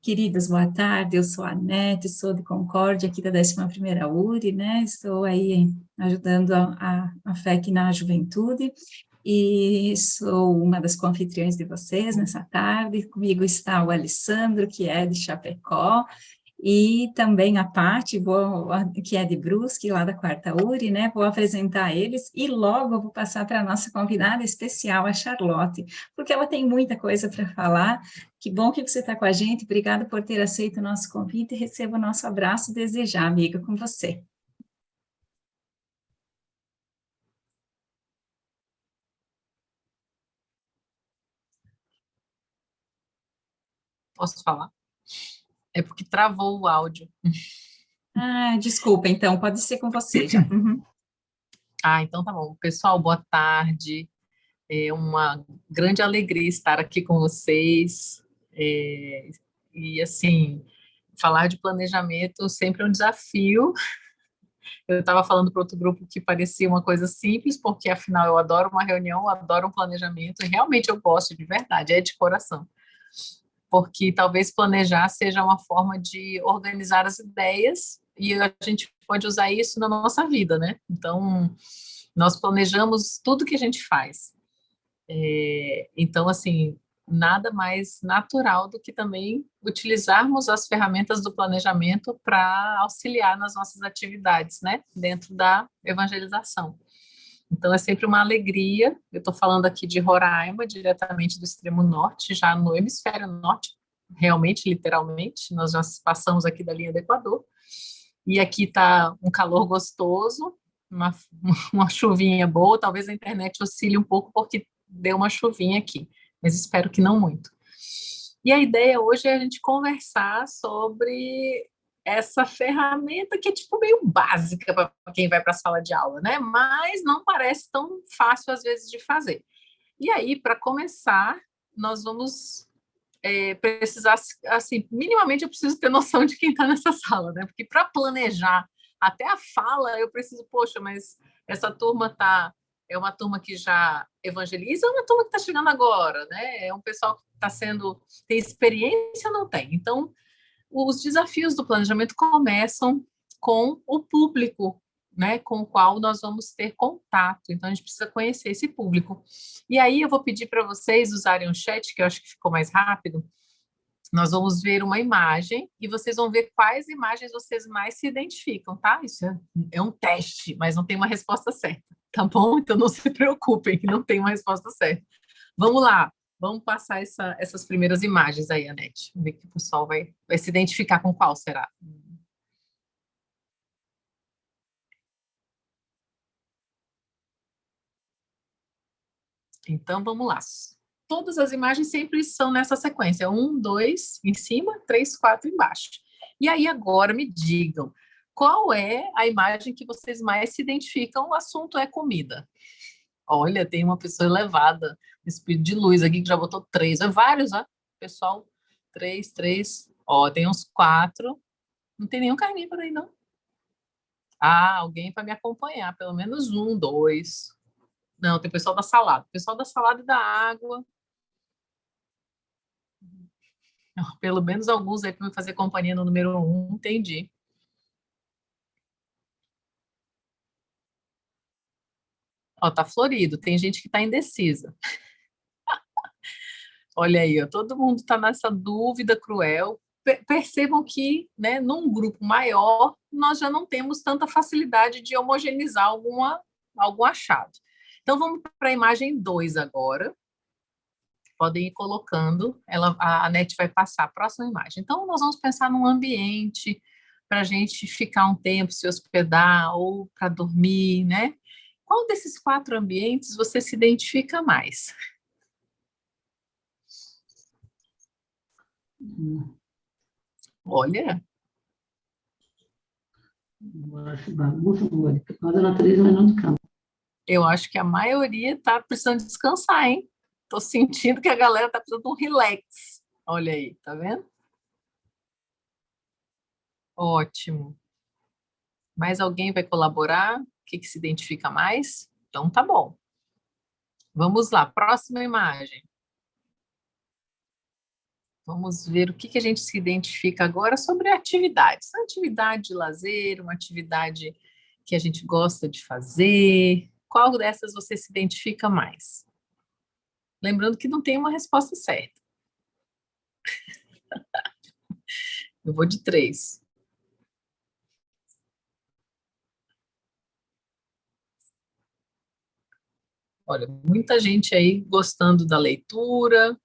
Queridas, boa tarde. Eu sou a Anete, sou de Concórdia, aqui da 11ª URI, né? Estou aí ajudando a FEC na juventude e sou uma das anfitriões de vocês nessa tarde. Comigo está o Alessandro, que é de Chapecó, e também a Paty, que é de Brusque, lá da 4ª URI, né? Vou apresentar eles e logo eu vou passar para a nossa convidada especial, a Charlotte, porque ela tem muita coisa para falar. Que bom que você está com a gente, obrigada por ter aceito o nosso convite e receba o nosso abraço desejar, amiga, com você. Posso falar? É porque travou o áudio. Ah, desculpa, então, pode ser com você já. Uhum. Então tá bom. Pessoal, boa tarde. É uma grande alegria estar aqui com vocês. E assim, falar de planejamento sempre é um desafio. Eu estava falando para outro grupo que parecia uma coisa simples, porque afinal eu adoro uma reunião, eu adoro um planejamento, e realmente eu gosto de verdade, é de coração. Porque talvez planejar seja uma forma de organizar as ideias e a gente pode usar isso na nossa vida, né? Então, nós planejamos tudo que a gente faz. Então, assim, nada mais natural do que também utilizarmos as ferramentas do planejamento para auxiliar nas nossas atividades, né? Dentro da evangelização. Então, é sempre uma alegria. Eu estou falando aqui de Roraima, diretamente do extremo norte, já no hemisfério norte, realmente, literalmente. Nós já passamos aqui da linha do Equador. E aqui está um calor gostoso, uma, uma chuvinha boa. Talvez a internet oscile um pouco, porque deu uma chuvinha aqui, mas espero que não muito. E a ideia hoje é a gente conversar sobre essa ferramenta que é tipo meio básica para quem vai para a sala de aula, né? Mas não parece tão fácil às vezes de fazer. E aí, para começar, nós vamos precisar, assim, minimamente eu preciso ter noção de quem está nessa sala, né? Porque para planejar até a fala, eu preciso, poxa, mas essa turma é uma turma que já evangeliza ou é uma turma que está chegando agora, né? É um pessoal que está tem experiência ou não tem? Então, os desafios do planejamento começam com o público, né, com o qual nós vamos ter contato. Então, a gente precisa conhecer esse público. E aí, eu vou pedir para vocês usarem o chat, que eu acho que ficou mais rápido. Nós vamos ver uma imagem e vocês vão ver quais imagens vocês mais se identificam, tá? Isso é um teste, mas não tem uma resposta certa, tá bom? Então, não se preocupem, que não tem uma resposta certa. Vamos lá. Vamos passar essas primeiras imagens aí, Anete. Vamos ver que o pessoal vai se identificar com qual será. Então, vamos lá. Todas as imagens sempre são nessa sequência. 1, 2 em cima, 3, 4 embaixo. E aí, agora me digam, qual é a imagem que vocês mais se identificam? O assunto é comida. Olha, tem uma pessoa elevada, espírito de luz aqui, que já botou 3. É vários, ó. Pessoal, 3, 3. Ó, tem uns 4. Não tem nenhum carnívoro aí, não. Alguém para me acompanhar, pelo menos 1, 2. Não, tem o pessoal da salada. O pessoal da salada e da água. Pelo menos alguns aí para me fazer companhia no número 1, entendi. Ó, tá florido, tem gente que tá indecisa. Olha aí, ó, todo mundo está nessa dúvida cruel. Percebam que, né, num grupo maior, nós já não temos tanta facilidade de homogeneizar algum achado. Então, vamos para a imagem 2 agora. Podem ir colocando, a NET vai passar a próxima imagem. Então, nós vamos pensar num ambiente para a gente ficar um tempo, se hospedar ou para dormir, né? Qual desses 4 ambientes você se identifica mais? Olha, eu acho que a maioria está precisando descansar, hein? Estou sentindo que a galera está precisando de um relax. Olha aí, tá vendo? Ótimo. Mais alguém vai colaborar? O que se identifica mais? Então tá bom. Vamos lá, próxima imagem. Vamos ver o que a gente se identifica agora sobre atividades. Atividade de lazer, uma atividade que a gente gosta de fazer. Qual dessas você se identifica mais? Lembrando que não tem uma resposta certa. Eu vou de 3. Olha, muita gente aí gostando da leitura,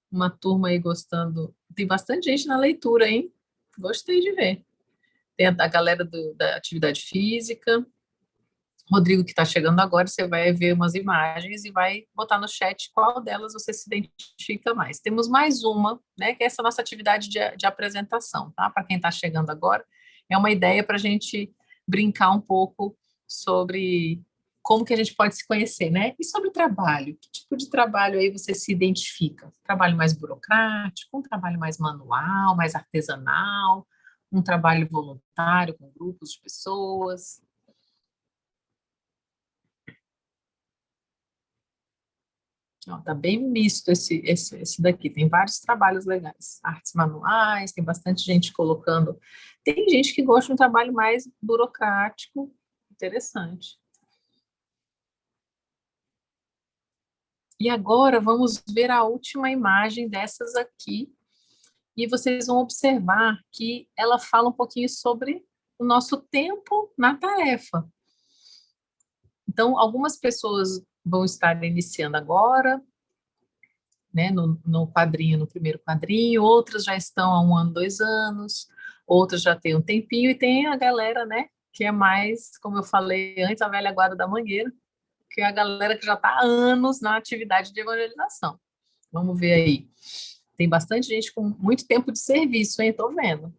uma turma aí gostando. Tem bastante gente na leitura, hein? Gostei de ver. Tem a galera da atividade física. Rodrigo, que está chegando agora, você vai ver umas imagens e vai botar no chat qual delas você se identifica mais. Temos mais uma, né, que é essa nossa atividade de apresentação, tá? Para quem está chegando agora, é uma ideia para a gente brincar um pouco sobre como que a gente pode se conhecer, né? E sobre trabalho, que tipo de trabalho aí você se identifica? Trabalho mais burocrático, um trabalho mais manual, mais artesanal, um trabalho voluntário com grupos de pessoas? Ó, tá bem misto esse daqui. Tem vários trabalhos legais. Artes manuais, tem bastante gente colocando. Tem gente que gosta de um trabalho mais burocrático. Interessante. E agora vamos ver a última imagem dessas aqui. E vocês vão observar que ela fala um pouquinho sobre o nosso tempo na tarefa. Então, algumas pessoas vão estar iniciando agora, né, no quadrinho, no primeiro quadrinho, outras já estão há 1 ano, 2 anos, outras já têm um tempinho, e tem a galera, né, que é mais, como eu falei antes, a velha guarda da mangueira, que é a galera que já está há anos na atividade de evangelização. Vamos ver aí. Tem bastante gente com muito tempo de serviço, hein? Estou vendo.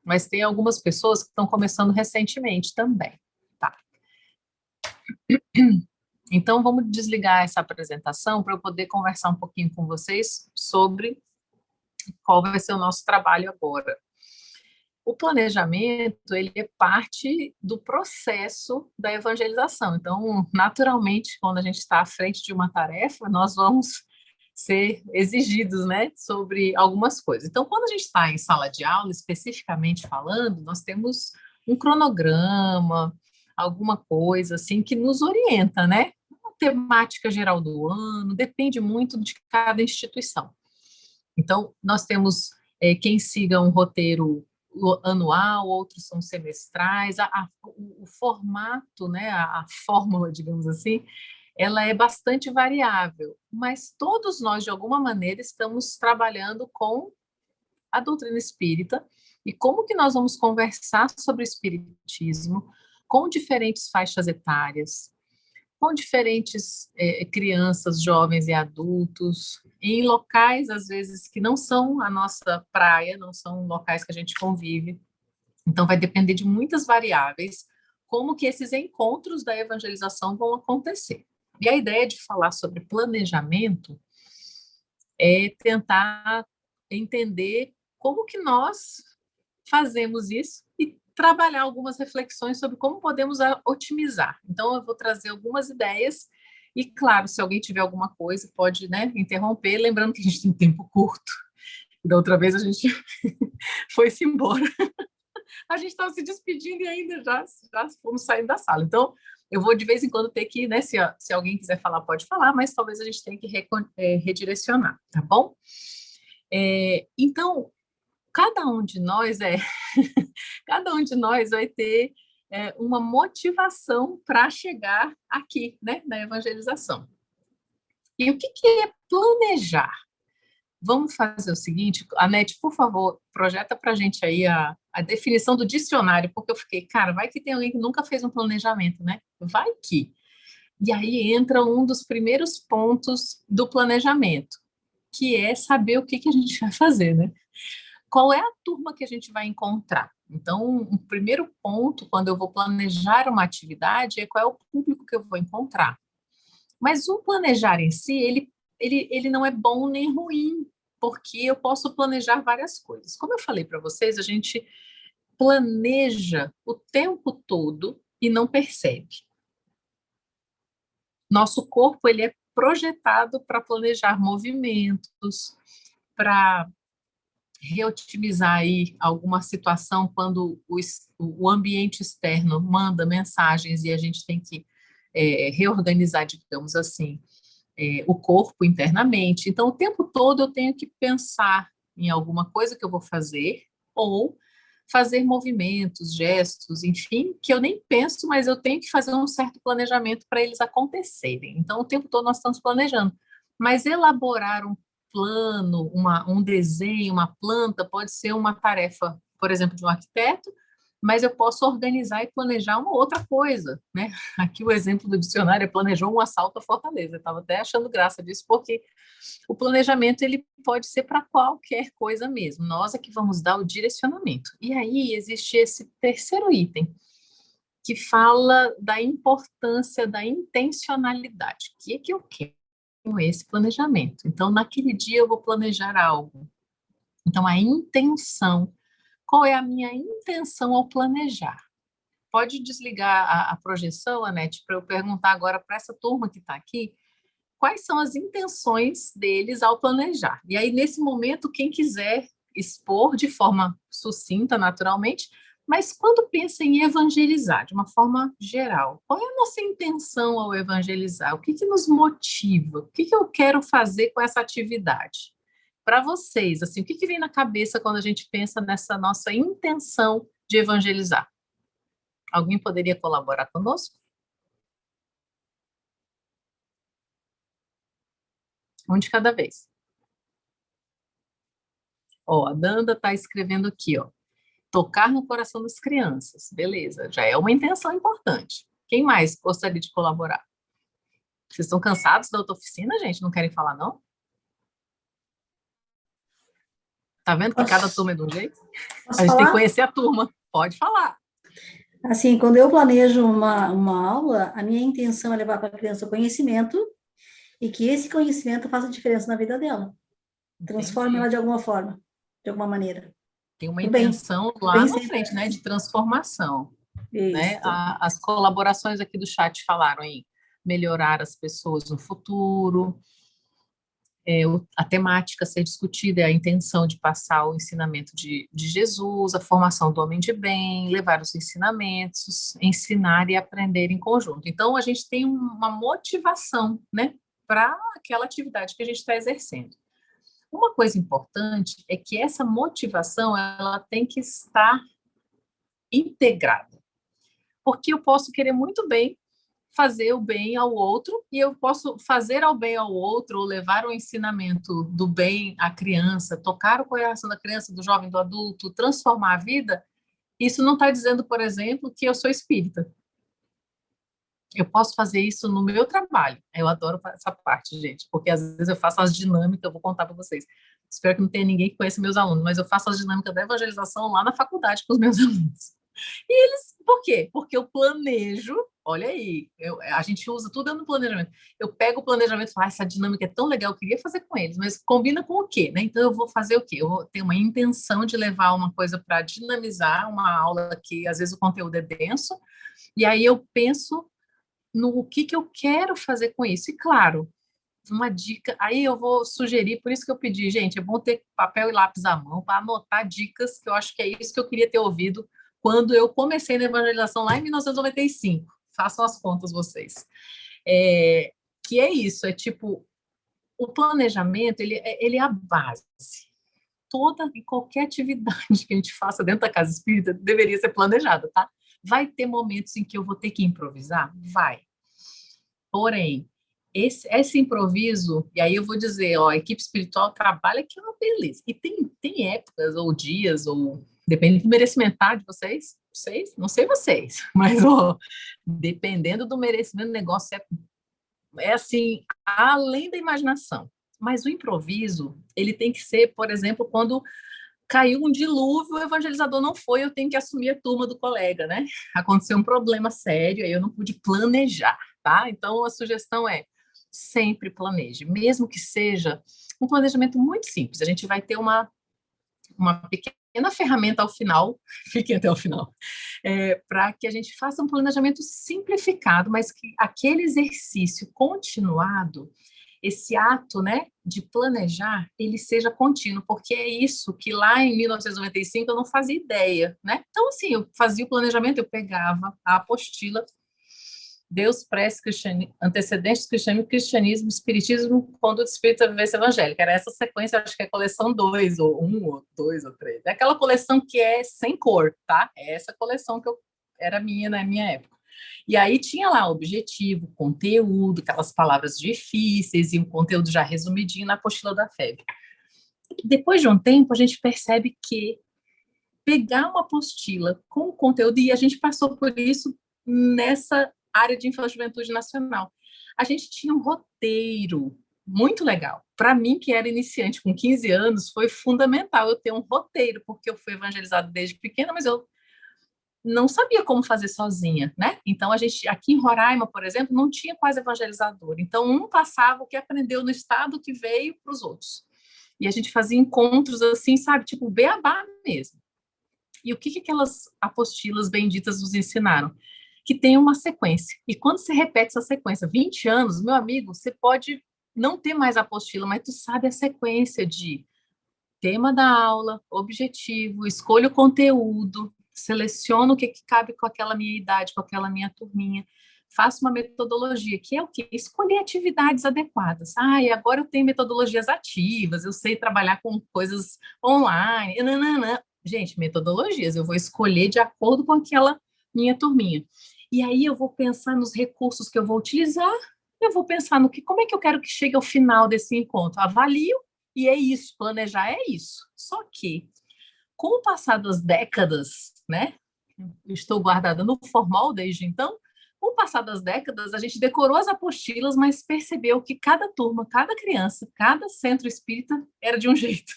Mas tem algumas pessoas que estão começando recentemente também. Tá. Então, vamos desligar essa apresentação para eu poder conversar um pouquinho com vocês sobre qual vai ser o nosso trabalho agora. O planejamento, ele é parte do processo da evangelização. Então, naturalmente, quando a gente está à frente de uma tarefa, nós vamos ser exigidos, né, sobre algumas coisas. Então, quando a gente está em sala de aula, especificamente falando, nós temos um cronograma, alguma coisa assim que nos orienta, né? Uma temática geral do ano, depende muito de cada instituição. Então, nós temos quem siga um roteiro anual, outros são semestrais, o formato, né, a fórmula, digamos assim, ela é bastante variável, mas todos nós, de alguma maneira, estamos trabalhando com a doutrina espírita e como que nós vamos conversar sobre o espiritismo com diferentes faixas etárias, com diferentes crianças, jovens e adultos, em locais, às vezes, que não são a nossa praia, não são locais que a gente convive. Então, vai depender de muitas variáveis, como que esses encontros da evangelização vão acontecer. E a ideia de falar sobre planejamento é tentar entender como que nós fazemos isso e trabalhar algumas reflexões sobre como podemos otimizar. Então, eu vou trazer algumas ideias e, claro, se alguém tiver alguma coisa, pode, né, interromper, lembrando que a gente tem um tempo curto. Da outra vez a gente foi-se embora. A gente estava se despedindo e ainda já fomos saindo da sala. Então, eu vou de vez em quando ter que, né, se alguém quiser falar, pode falar, mas talvez a gente tenha que redirecionar, tá bom? Então, cada um de nós cada um de nós vai ter uma motivação para chegar aqui, né, na evangelização. E o que é planejar? Vamos fazer o seguinte, Anete, por favor, projeta para a gente aí a definição do dicionário, porque eu fiquei, cara, vai que tem alguém que nunca fez um planejamento, né? Vai que. E aí entra um dos primeiros pontos do planejamento, que é saber o que a gente vai fazer, né? Qual é a turma que a gente vai encontrar? Então, o primeiro ponto, quando eu vou planejar uma atividade, é qual é o público que eu vou encontrar. Mas o planejar em si, ele não é bom nem ruim, porque eu posso planejar várias coisas. Como eu falei para vocês, a gente planeja o tempo todo e não percebe. Nosso corpo ele é projetado para planejar movimentos, para reotimizar aí alguma situação quando o ambiente externo manda mensagens e a gente tem que reorganizar, digamos assim, o corpo internamente. Então, o tempo todo eu tenho que pensar em alguma coisa que eu vou fazer ou fazer movimentos, gestos, enfim, que eu nem penso, mas eu tenho que fazer um certo planejamento para eles acontecerem. Então, o tempo todo nós estamos planejando. Mas elaborar um plano, um desenho, uma planta, pode ser uma tarefa, por exemplo, de um arquiteto, mas eu posso organizar e planejar uma outra coisa, né? Aqui o exemplo do dicionário é planejou um assalto à Fortaleza. Eu estava até achando graça disso, porque o planejamento ele pode ser para qualquer coisa mesmo. Nós é que vamos dar o direcionamento. E aí existe esse terceiro item, que fala da importância da intencionalidade. O que é que eu quero com esse planejamento? Então, naquele dia eu vou planejar algo. Então, a intenção. Qual é a minha intenção ao planejar? Pode desligar a projeção, Anete, para eu perguntar agora para essa turma que está aqui, quais são as intenções deles ao planejar. E aí, nesse momento, quem quiser expor de forma sucinta, naturalmente, mas quando pensa em evangelizar, de uma forma geral, qual é a nossa intenção ao evangelizar? O que que nos motiva? O que que eu quero fazer com essa atividade? Para vocês, assim, o que que vem na cabeça quando a gente pensa nessa nossa intenção de evangelizar? Alguém poderia colaborar conosco? Um de cada vez. Ó, a Danda está escrevendo aqui, ó. Tocar no coração das crianças. Beleza, já é uma intenção importante. Quem mais gostaria de colaborar? Vocês estão cansados da outra oficina, gente? Não querem falar, não? Tá vendo que cada turma é de um jeito? Posso A gente tem que falar? conhecer a turma. Pode falar. Assim, quando eu planejo uma aula, a minha intenção é levar para a criança o conhecimento e que esse conhecimento faça diferença na vida dela. Transforme ela Entendi. de alguma forma, de alguma maneira. Tem uma Do bem, intenção do lá bem na sempre. frente, né, de transformação, né? Isso. As colaborações aqui do chat falaram em melhorar as pessoas no futuro, a temática a ser discutida é a intenção de passar o ensinamento de Jesus, a formação do homem de bem, levar os ensinamentos, ensinar e aprender em conjunto. Então, a gente tem uma motivação, né, para aquela atividade que a gente está exercendo. Uma coisa importante é que essa motivação, ela tem que estar integrada, porque eu posso querer muito bem fazer o bem ao outro e eu posso fazer ao bem ao outro ou levar o ensinamento do bem à criança, tocar o coração da criança, do jovem, do adulto, transformar a vida. Isso não está dizendo, por exemplo, que eu sou espírita. Eu posso fazer isso no meu trabalho. Eu adoro essa parte, gente, porque às vezes eu faço as dinâmicas, eu vou contar para vocês. Espero que não tenha ninguém que conheça meus alunos, mas eu faço as dinâmicas da evangelização lá na faculdade com os meus alunos. E eles, por quê? Porque eu planejo, olha aí, a gente usa tudo no planejamento. Eu pego o planejamento e falo, essa dinâmica é tão legal, eu queria fazer com eles, mas combina com o quê, né? Então eu vou fazer o quê? Eu vou ter uma intenção de levar uma coisa para dinamizar uma aula que às vezes o conteúdo é denso, e aí eu penso no que eu quero fazer com isso. E claro, uma dica, aí eu vou sugerir, por isso que eu pedi, gente, é bom ter papel e lápis à mão para anotar dicas, que eu acho que é isso que eu queria ter ouvido quando eu comecei na evangelização lá em 1995. Façam as contas vocês. Que é isso, é tipo, o planejamento, ele é a base. Toda e qualquer atividade que a gente faça dentro da casa espírita deveria ser planejada, tá? Vai ter momentos em que eu vou ter que improvisar? Vai. Porém, esse improviso, e aí eu vou dizer, ó, a equipe espiritual trabalha que é uma beleza. E tem épocas ou dias, ou depende do merecimento, tá, de vocês, não sei vocês, mas ó, dependendo do merecimento, o negócio é assim, além da imaginação. Mas o improviso, ele tem que ser, por exemplo, quando caiu um dilúvio, o evangelizador não foi, eu tenho que assumir a turma do colega, né? Aconteceu um problema sério, aí eu não pude planejar, tá? Então, a sugestão é, sempre planeje, mesmo que seja um planejamento muito simples. A gente vai ter uma pequena ferramenta ao final, fiquem até o final, para que a gente faça um planejamento simplificado, mas que aquele exercício continuado, esse ato, né, de planejar, ele seja contínuo, porque é isso que lá em 1995 eu não fazia ideia, né? Então, assim, eu fazia o planejamento, eu pegava a apostila Deus, prece, antecedentes do cristianismo, cristianismo, espiritismo, conduta espírita, vivência evangélica. Era essa sequência, acho que é a coleção 2, ou 1, ou 2, ou 3. É aquela coleção que é sem cor, tá? É essa coleção que era minha na minha época. E aí tinha lá objetivo, conteúdo, aquelas palavras difíceis e um conteúdo já resumidinho na apostila da FEB. Depois de um tempo, a gente percebe que pegar uma apostila com conteúdo, e a gente passou por isso nessa área de infância e juventude nacional. A gente tinha um roteiro muito legal. Para mim, que era iniciante com 15 anos, foi fundamental eu ter um roteiro, porque eu fui evangelizada desde pequena, mas eu não sabia como fazer sozinha, né? Então, a gente, aqui em Roraima, por exemplo, não tinha quase evangelizador. Então, um passava o que aprendeu no estado que veio para os outros. E a gente fazia encontros assim, sabe? Tipo, beabá mesmo. E o que aquelas apostilas benditas nos ensinaram? Que tem uma sequência. E quando você repete essa sequência, 20 anos, meu amigo, você pode não ter mais apostila, mas tu sabe a sequência de tema da aula, objetivo, escolha o conteúdo, seleciono o que cabe com aquela minha idade, com aquela minha turminha, faço uma metodologia, que é o quê? Escolher atividades adequadas. Ah, e agora eu tenho metodologias ativas, eu sei trabalhar com coisas online, nananã. Gente, metodologias, eu vou escolher de acordo com aquela minha turminha. E aí eu vou pensar nos recursos que eu vou utilizar, eu vou pensar no que, como é que eu quero que chegue ao final desse encontro. Avalio e é isso, planejar é isso. Só que, com o passar das décadas, né? Eu estou guardada no formal desde então. Com o passar das décadas, a gente decorou as apostilas, mas percebeu que cada turma, cada criança, cada centro espírita era de um jeito.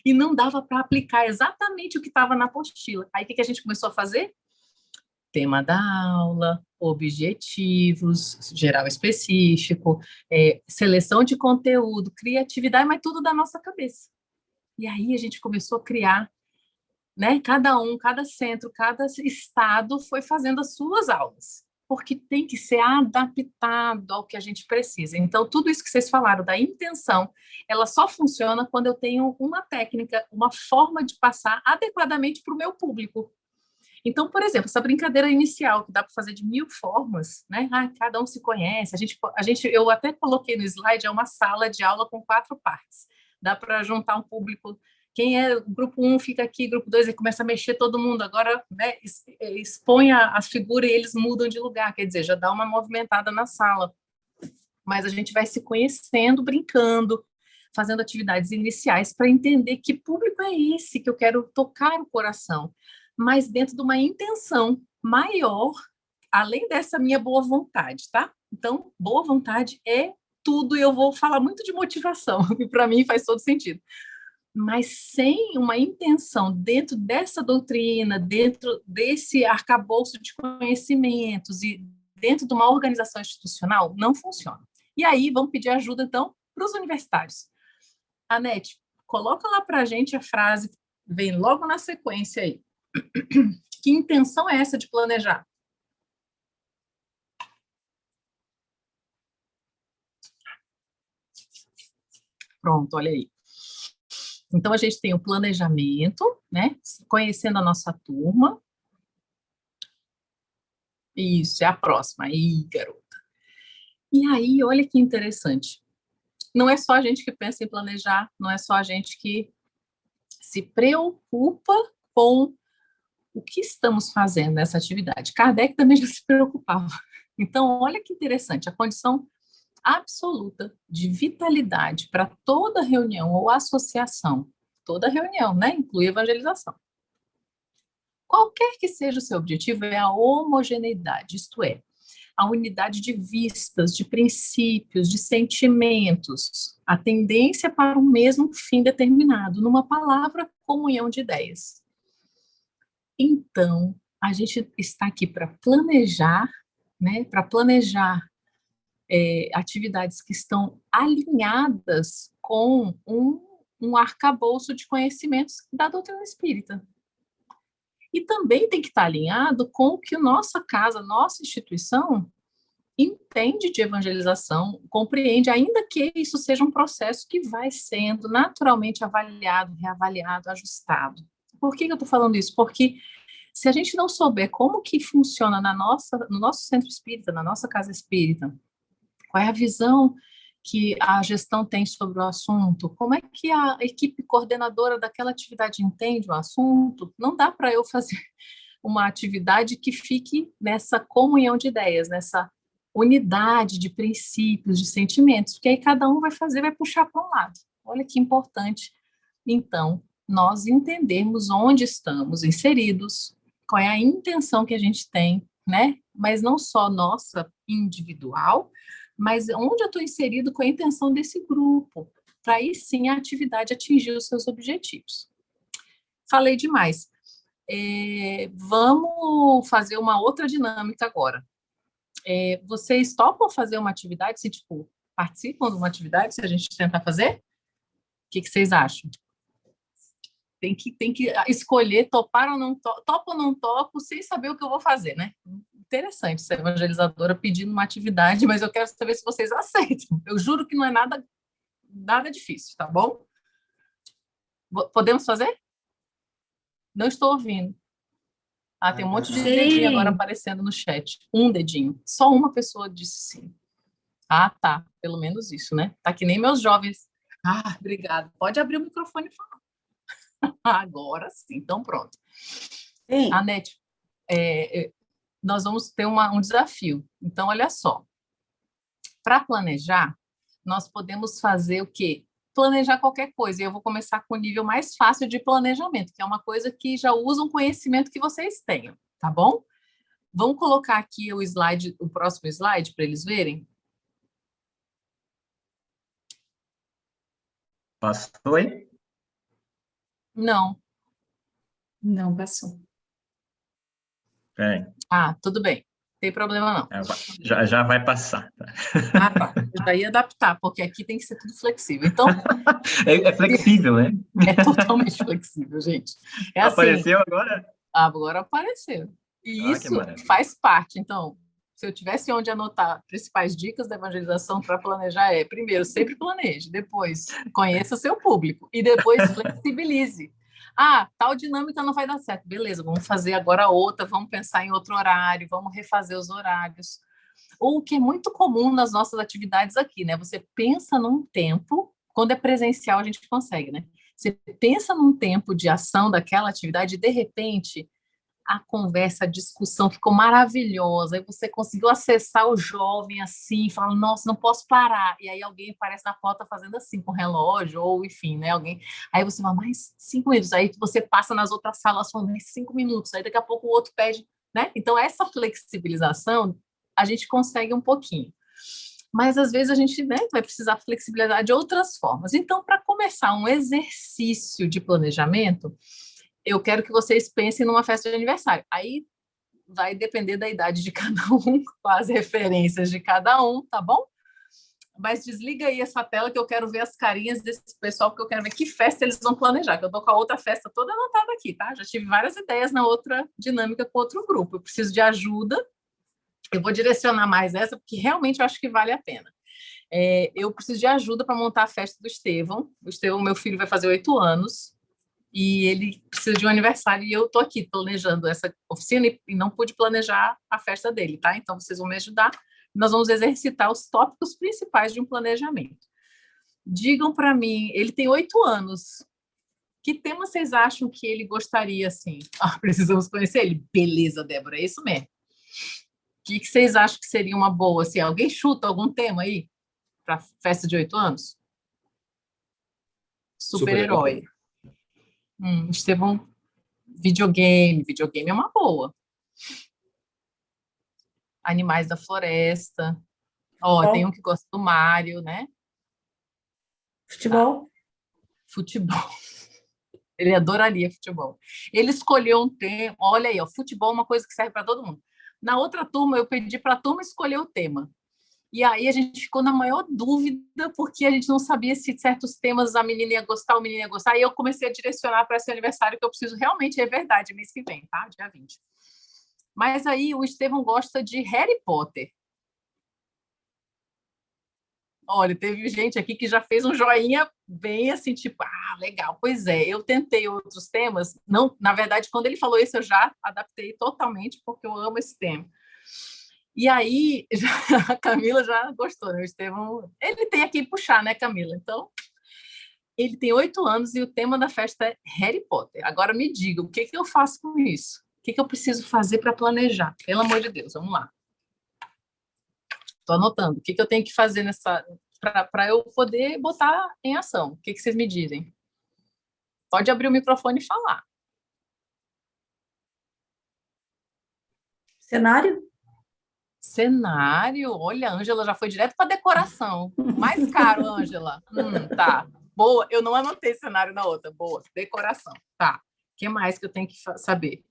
E não dava para aplicar exatamente o que estava na apostila. Aí o que a gente começou a fazer? Tema da aula, objetivos, geral específico, seleção de conteúdo, criatividade, mas tudo da nossa cabeça. E aí a gente começou a criar, né? Cada centro, cada estado foi fazendo as suas aulas, porque tem que ser adaptado ao que a gente precisa. Então, tudo isso que vocês falaram da intenção, ela só funciona quando eu tenho uma técnica, uma forma de passar adequadamente para o meu público. Então, por exemplo, essa brincadeira inicial, que dá para fazer de 1000 formas, né? Ah, cada um se conhece. Eu até coloquei no slide, é uma sala de aula com 4 partes. Dá para juntar um público. Quem é grupo 1 fica aqui, grupo 2, e começa a mexer todo mundo. Agora, né, expõe as figuras e eles mudam de lugar. Quer dizer, já dá uma movimentada na sala. Mas a gente vai se conhecendo, brincando, fazendo atividades iniciais para entender que público é esse que eu quero tocar o coração, mas dentro de uma intenção maior, além dessa minha boa vontade, tá? Então, boa vontade é tudo, e eu vou falar muito de motivação, que para mim faz todo sentido. Mas sem uma intenção dentro dessa doutrina, dentro desse arcabouço de conhecimentos e dentro de uma organização institucional, não funciona. E aí, vamos pedir ajuda, então, para os universitários. Anete, coloca lá para a gente a frase, vem logo na sequência aí. Que intenção é essa de planejar? Pronto, olha aí. Então, a gente tem o planejamento, né? Conhecendo a nossa turma. Isso, é a próxima. Aí, garota. E aí, olha que interessante. Não é só a gente que pensa em planejar, não é só a gente que se preocupa com o que estamos fazendo nessa atividade. Kardec também já se preocupava. Então, olha que interessante, a condição absoluta de vitalidade para toda reunião ou associação, toda reunião, né, inclui evangelização. Qualquer que seja o seu objetivo, é a homogeneidade, isto é, a unidade de vistas, de princípios, de sentimentos, a tendência para um mesmo fim determinado, numa palavra, comunhão de ideias. Então, a gente está aqui para planejar, né, para planejar atividades que estão alinhadas com um arcabouço de conhecimentos da doutrina espírita. E também tem que estar alinhado com o que nossa casa, nossa instituição entende de evangelização, compreende, ainda que isso seja um processo que vai sendo naturalmente avaliado, reavaliado, ajustado. Por que eu estou falando isso? Porque se a gente não souber como que funciona no nosso centro espírita, na nossa casa espírita, qual é a visão que a gestão tem sobre o assunto, como é que a equipe coordenadora daquela atividade entende o assunto, não dá para eu fazer uma atividade que fique nessa comunhão de ideias, nessa unidade de princípios, de sentimentos, porque aí cada um vai puxar para um lado. Olha que importante, então, nós entendermos onde estamos inseridos, qual é a intenção que a gente tem, né? Mas não só nossa individual, mas onde eu estou inserido com a intenção desse grupo, para aí sim a atividade atingir os seus objetivos. Falei demais. Vamos fazer uma outra dinâmica agora. Vocês topam fazer uma atividade, se tipo, participam de uma atividade, se a gente tentar fazer? O que vocês acham? Tem que escolher topar ou não topo ou não topo, sem saber o que eu vou fazer, né? Interessante ser evangelizadora pedindo uma atividade, mas eu quero saber se vocês aceitam. Eu juro que não é nada difícil, tá bom? Podemos fazer? Não estou ouvindo. Tem um monte de dedinho agora aparecendo no chat. Um dedinho. Só uma pessoa disse sim. Tá. Pelo menos isso, né? Tá que nem meus jovens. Obrigada. Pode abrir o microfone e falar. Agora sim. Então, pronto. Sim. Anete, nós vamos ter um desafio. Então, olha só. Para planejar, nós podemos fazer o quê? Planejar qualquer coisa. E eu vou começar com o nível mais fácil de planejamento, que é uma coisa que já usa um conhecimento que vocês tenham, tá bom? Vamos colocar aqui o próximo slide para eles verem? Passou aí? Não. Não passou. Tudo bem. Não tem problema, não. Já vai passar. Tá. Eu já ia adaptar, porque aqui tem que ser tudo flexível. Então, é flexível, né? É totalmente flexível, gente. Apareceu agora? Agora apareceu. E isso faz parte. Então, se eu tivesse onde anotar principais dicas da evangelização para planejar, primeiro, sempre planeje. Depois, conheça seu público. E depois, flexibilize. Tal dinâmica não vai dar certo. Beleza, vamos fazer agora outra, vamos pensar em outro horário, vamos refazer os horários. Ou o que é muito comum nas nossas atividades aqui, né? Você pensa num tempo, quando é presencial a gente consegue, né? Você pensa num tempo de ação daquela atividade e, de repente, a conversa, a discussão ficou maravilhosa, aí você conseguiu acessar o jovem assim, falando, nossa, não posso parar, e aí alguém aparece na porta fazendo assim, com o relógio, ou enfim, né, alguém, aí você fala, mais 5 minutos, aí você passa nas outras salas falando, mais 5 minutos, aí daqui a pouco o outro pede, né, então essa flexibilização, a gente consegue um pouquinho, mas às vezes a gente, né, vai precisar flexibilidade de outras formas, então para começar um exercício de planejamento, eu quero que vocês pensem numa festa de aniversário. Aí vai depender da idade de cada um, com as referências de cada um, tá bom? Mas desliga aí essa tela que eu quero ver as carinhas desse pessoal, porque eu quero ver que festa eles vão planejar, que eu tô com a outra festa toda anotada aqui, tá? Já tive várias ideias na outra dinâmica com outro grupo. Eu preciso de ajuda. Eu vou direcionar mais essa, porque realmente eu acho que vale a pena. Eu preciso de ajuda para montar a festa do Estevão. O Estevão, meu filho, vai fazer 8 anos. E ele precisa de um aniversário, e eu estou aqui planejando essa oficina e não pude planejar a festa dele, tá? Então, vocês vão me ajudar. Nós vamos exercitar os tópicos principais de um planejamento. Digam para mim, ele tem 8 anos. Que tema vocês acham que ele gostaria, assim? Precisamos conhecer ele? Beleza, Débora, é isso mesmo. O que vocês acham que seria uma boa? Assim, alguém chuta algum tema aí para festa de 8 anos? Super-herói. Estevão, videogame é uma boa. Animais da floresta. Tem um que gosta do Mário, né? Futebol. Futebol. Ele adoraria futebol. Ele escolheu um tema. Olha aí, futebol é uma coisa que serve para todo mundo. Na outra turma, eu pedi para a turma escolher o tema. E aí a gente ficou na maior dúvida, porque a gente não sabia se certos temas a menina ia gostar, o menino ia gostar. E eu comecei a direcionar para esse aniversário que eu preciso realmente, é verdade, mês que vem, tá? Dia 20. Mas aí o Estevão gosta de Harry Potter. Olha, teve gente aqui que já fez um joinha bem assim, tipo, legal. Pois é, eu tentei outros temas. Não, na verdade, quando ele falou isso, eu já adaptei totalmente, porque eu amo esse tema. E aí, a Camila já gostou, né? O Estevão, ele tem aqui puxar, né, Camila? Então, ele tem 8 anos e o tema da festa é Harry Potter. Agora me diga, o que eu faço com isso? O que eu preciso fazer para planejar? Pelo amor de Deus, vamos lá. Estou anotando. O que eu tenho que fazer para eu poder botar em ação? O que vocês me dizem? Pode abrir o microfone e falar. Cenário? Cenário? Olha, a Ângela já foi direto para decoração. Mais caro, Ângela. Tá. Boa. Eu não anotei cenário na outra. Boa. Decoração. Tá. O que mais que eu tenho que saber?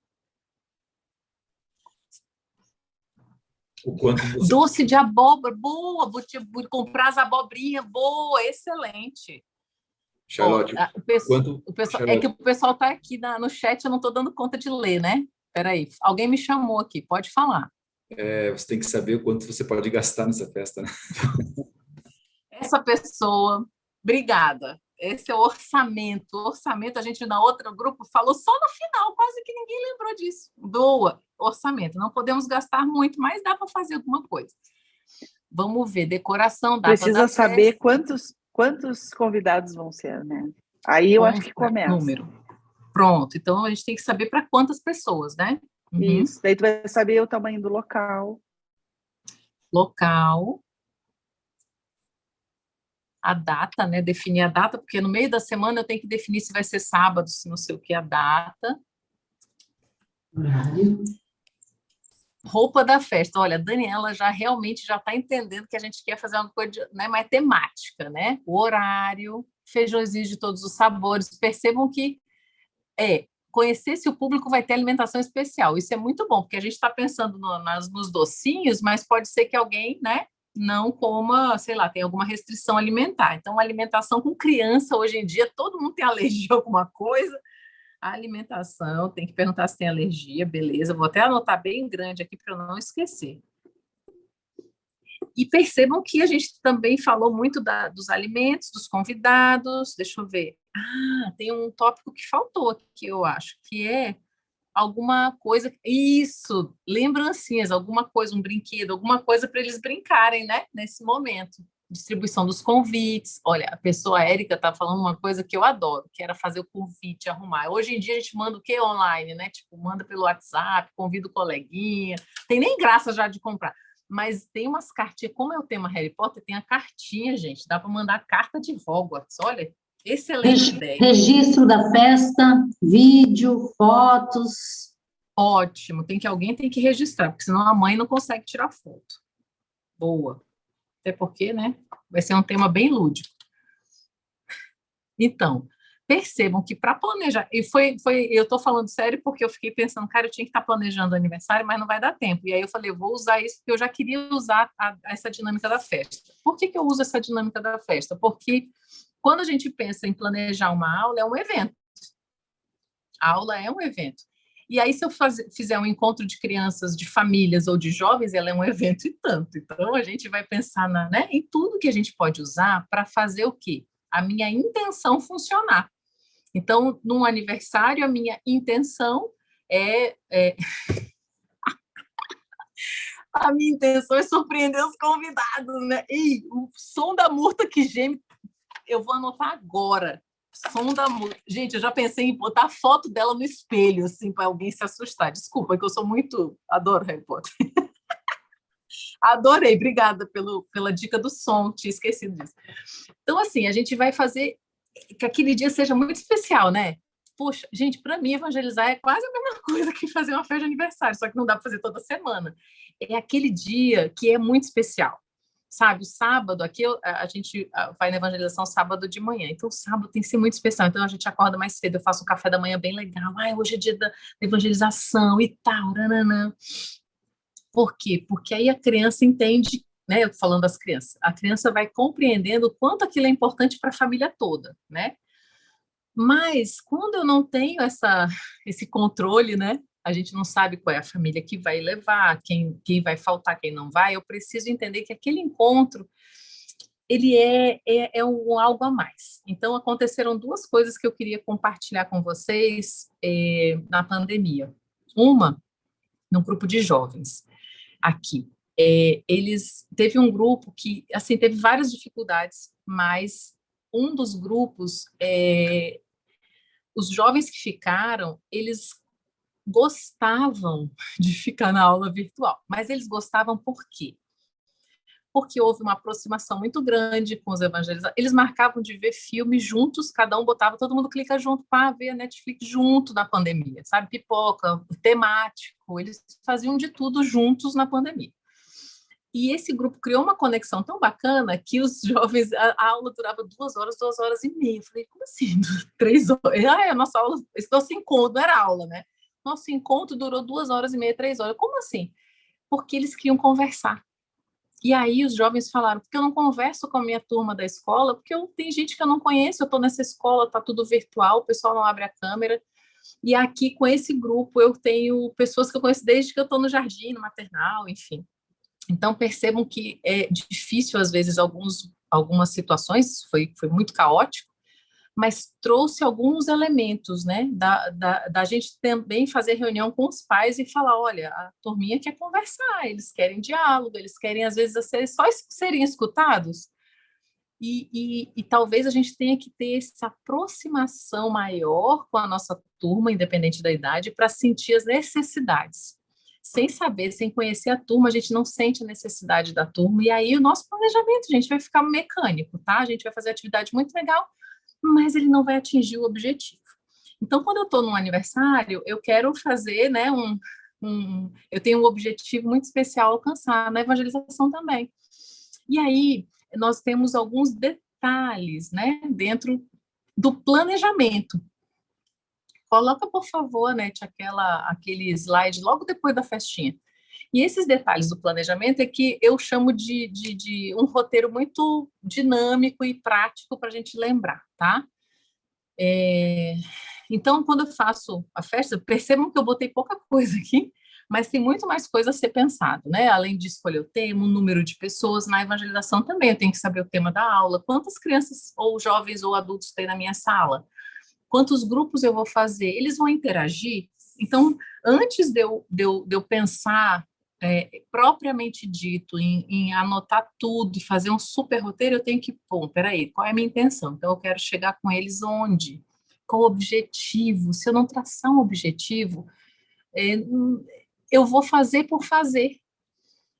O quanto você... Doce de abóbora. Boa. Vou comprar as abobrinhas. Boa. Excelente. Charlotte, É que o pessoal está aqui no chat, eu não estou dando conta de ler, né? Peraí, alguém me chamou aqui, pode falar. Você tem que saber o quanto você pode gastar nessa festa, né? Essa pessoa, obrigada. Esse é o orçamento. O orçamento, a gente na outro grupo falou só no final, quase que ninguém lembrou disso. Boa, orçamento. Não podemos gastar muito, mas dá para fazer alguma coisa. Vamos ver, decoração, data Precisa saber quantos convidados vão ser, né? Aí eu acho que começa. Número. Pronto, então a gente tem que saber para quantas pessoas, né? Isso, daí tu vai saber o tamanho do local. A data, né? Definir a data, porque no meio da semana eu tenho que definir se vai ser sábado, se não sei o que a data. Horário. Roupa da festa. Olha, a Daniela realmente já está entendendo que a gente quer fazer uma coisa, né, mais temática, né? O horário, feijõezinhos de todos os sabores. Percebam que conhecer se o público vai ter alimentação especial. Isso é muito bom, porque a gente está pensando nos docinhos, mas pode ser que alguém, né, não coma, sei lá, tem alguma restrição alimentar. Então, alimentação com criança, hoje em dia, todo mundo tem alergia a alguma coisa. A alimentação, tem que perguntar se tem alergia, beleza. Vou até anotar bem grande aqui para eu não esquecer. E percebam que a gente também falou muito dos alimentos, dos convidados. Deixa eu ver. Tem um tópico que faltou aqui, eu acho, que é alguma coisa. Isso, lembrancinhas, alguma coisa, um brinquedo, alguma coisa para eles brincarem, né? Nesse momento. Distribuição dos convites. Olha, a pessoa Érica está falando uma coisa que eu adoro, que era fazer o convite, arrumar. Hoje em dia a gente manda o quê online, né? Tipo, manda pelo WhatsApp, convida o coleguinha. Tem nem graça já de comprar. Mas tem umas cartinhas, como é o tema Harry Potter, tem a cartinha, gente. Dá para mandar carta de Hogwarts. Olha, excelente ideia. Registro da festa, vídeo, fotos. Ótimo. Alguém tem que registrar, porque senão a mãe não consegue tirar foto. Boa. Até porque, né, vai ser um tema bem lúdico. Então, percebam que para planejar, eu estou falando sério porque eu fiquei pensando, cara, eu tinha que estar planejando o aniversário, mas não vai dar tempo. E aí eu falei, eu vou usar isso, porque eu já queria usar essa dinâmica da festa. Por que eu uso essa dinâmica da festa? Porque quando a gente pensa em planejar uma aula, é um evento. A aula é um evento. E aí, se eu fizer um encontro de crianças, de famílias ou de jovens, ela é um evento e tanto. Então, a gente vai pensar em tudo que a gente pode usar para fazer o quê? A minha intenção funcionar. Então, num aniversário, a minha intenção a minha intenção é surpreender os convidados, né? E o som da murta que geme, eu vou anotar agora. Som da música. Gente, eu já pensei em botar a foto dela no espelho, assim, para alguém se assustar. Desculpa, que eu sou muito... Adoro Harry Potter. Adorei, obrigada pela dica do som, tinha esquecido disso. Então, assim, a gente vai fazer que aquele dia seja muito especial, né? Poxa, gente, para mim, evangelizar é quase a mesma coisa que fazer uma festa de aniversário, só que não dá para fazer toda semana. É aquele dia que é muito especial. Sabe, o sábado, aqui a gente vai na evangelização sábado de manhã, então o sábado tem que ser muito especial, então a gente acorda mais cedo, eu faço um café da manhã bem legal, hoje é dia da evangelização e tal, nananã. Por quê? Porque aí a criança entende, né, eu tô falando das crianças, a criança vai compreendendo o quanto aquilo é importante para a família toda, né? Mas quando eu não tenho esse controle, né, a gente não sabe qual é a família que vai levar, quem vai faltar, quem não vai, eu preciso entender que aquele encontro, ele é algo a mais. Então, aconteceram duas coisas que eu queria compartilhar com vocês na pandemia. Uma, num grupo de jovens aqui. Teve um grupo que, assim, teve várias dificuldades, mas um dos grupos, os jovens que ficaram, eles gostavam de ficar na aula virtual, mas eles gostavam por quê? Porque houve uma aproximação muito grande com os evangelizadores. Eles marcavam de ver filme juntos, cada um botava, todo mundo clica junto para ver a Netflix junto na pandemia, sabe? Pipoca, temático, eles faziam de tudo juntos na pandemia. E esse grupo criou uma conexão tão bacana que os jovens, a aula durava 2 horas e meia. Eu falei, como assim? 3 horas? A nossa aula, esse nosso encontro, não era aula, né? Nosso encontro durou 2 horas e meia, 3 horas. Como assim? Porque eles queriam conversar. E aí os jovens falaram, porque eu não converso com a minha turma da escola, porque tem gente que eu não conheço, eu estou nessa escola, está tudo virtual, o pessoal não abre a câmera. E aqui, com esse grupo, eu tenho pessoas que eu conheço desde que eu estou no jardim, no maternal, enfim. Então, percebam que é difícil, às vezes, algumas situações, foi muito caótico, mas trouxe alguns elementos, né, da gente também fazer reunião com os pais e falar, olha, a turminha quer conversar, eles querem diálogo, eles querem, às vezes, só serem escutados, e talvez a gente tenha que ter essa aproximação maior com a nossa turma, independente da idade, para sentir as necessidades. Sem saber, sem conhecer a turma, a gente não sente a necessidade da turma, e aí o nosso planejamento, gente, vai ficar mecânico, tá? A gente vai fazer atividade muito legal, mas ele não vai atingir o objetivo. Então, quando eu estou num aniversário, eu quero fazer, né, eu tenho um objetivo muito especial a alcançar, na evangelização também. E aí, nós temos alguns detalhes, né, dentro do planejamento. Coloca, por favor, Nete, aquele slide logo depois da festinha. E esses detalhes do planejamento é que eu chamo de um roteiro muito dinâmico e prático para a gente lembrar, tá? Então, quando eu faço a festa, percebam que eu botei pouca coisa aqui, mas tem muito mais coisa a ser pensado, né? Além de escolher o tema, o número de pessoas, na evangelização também eu tenho que saber o tema da aula, quantas crianças ou jovens ou adultos tem na minha sala, quantos grupos eu vou fazer, eles vão interagir? Então, antes de eu pensar propriamente dito em anotar tudo e fazer um super roteiro, eu tenho que, peraí, qual é a minha intenção? Então, eu quero chegar com eles onde? Qual o objetivo? Se eu não traçar um objetivo, eu vou fazer por fazer.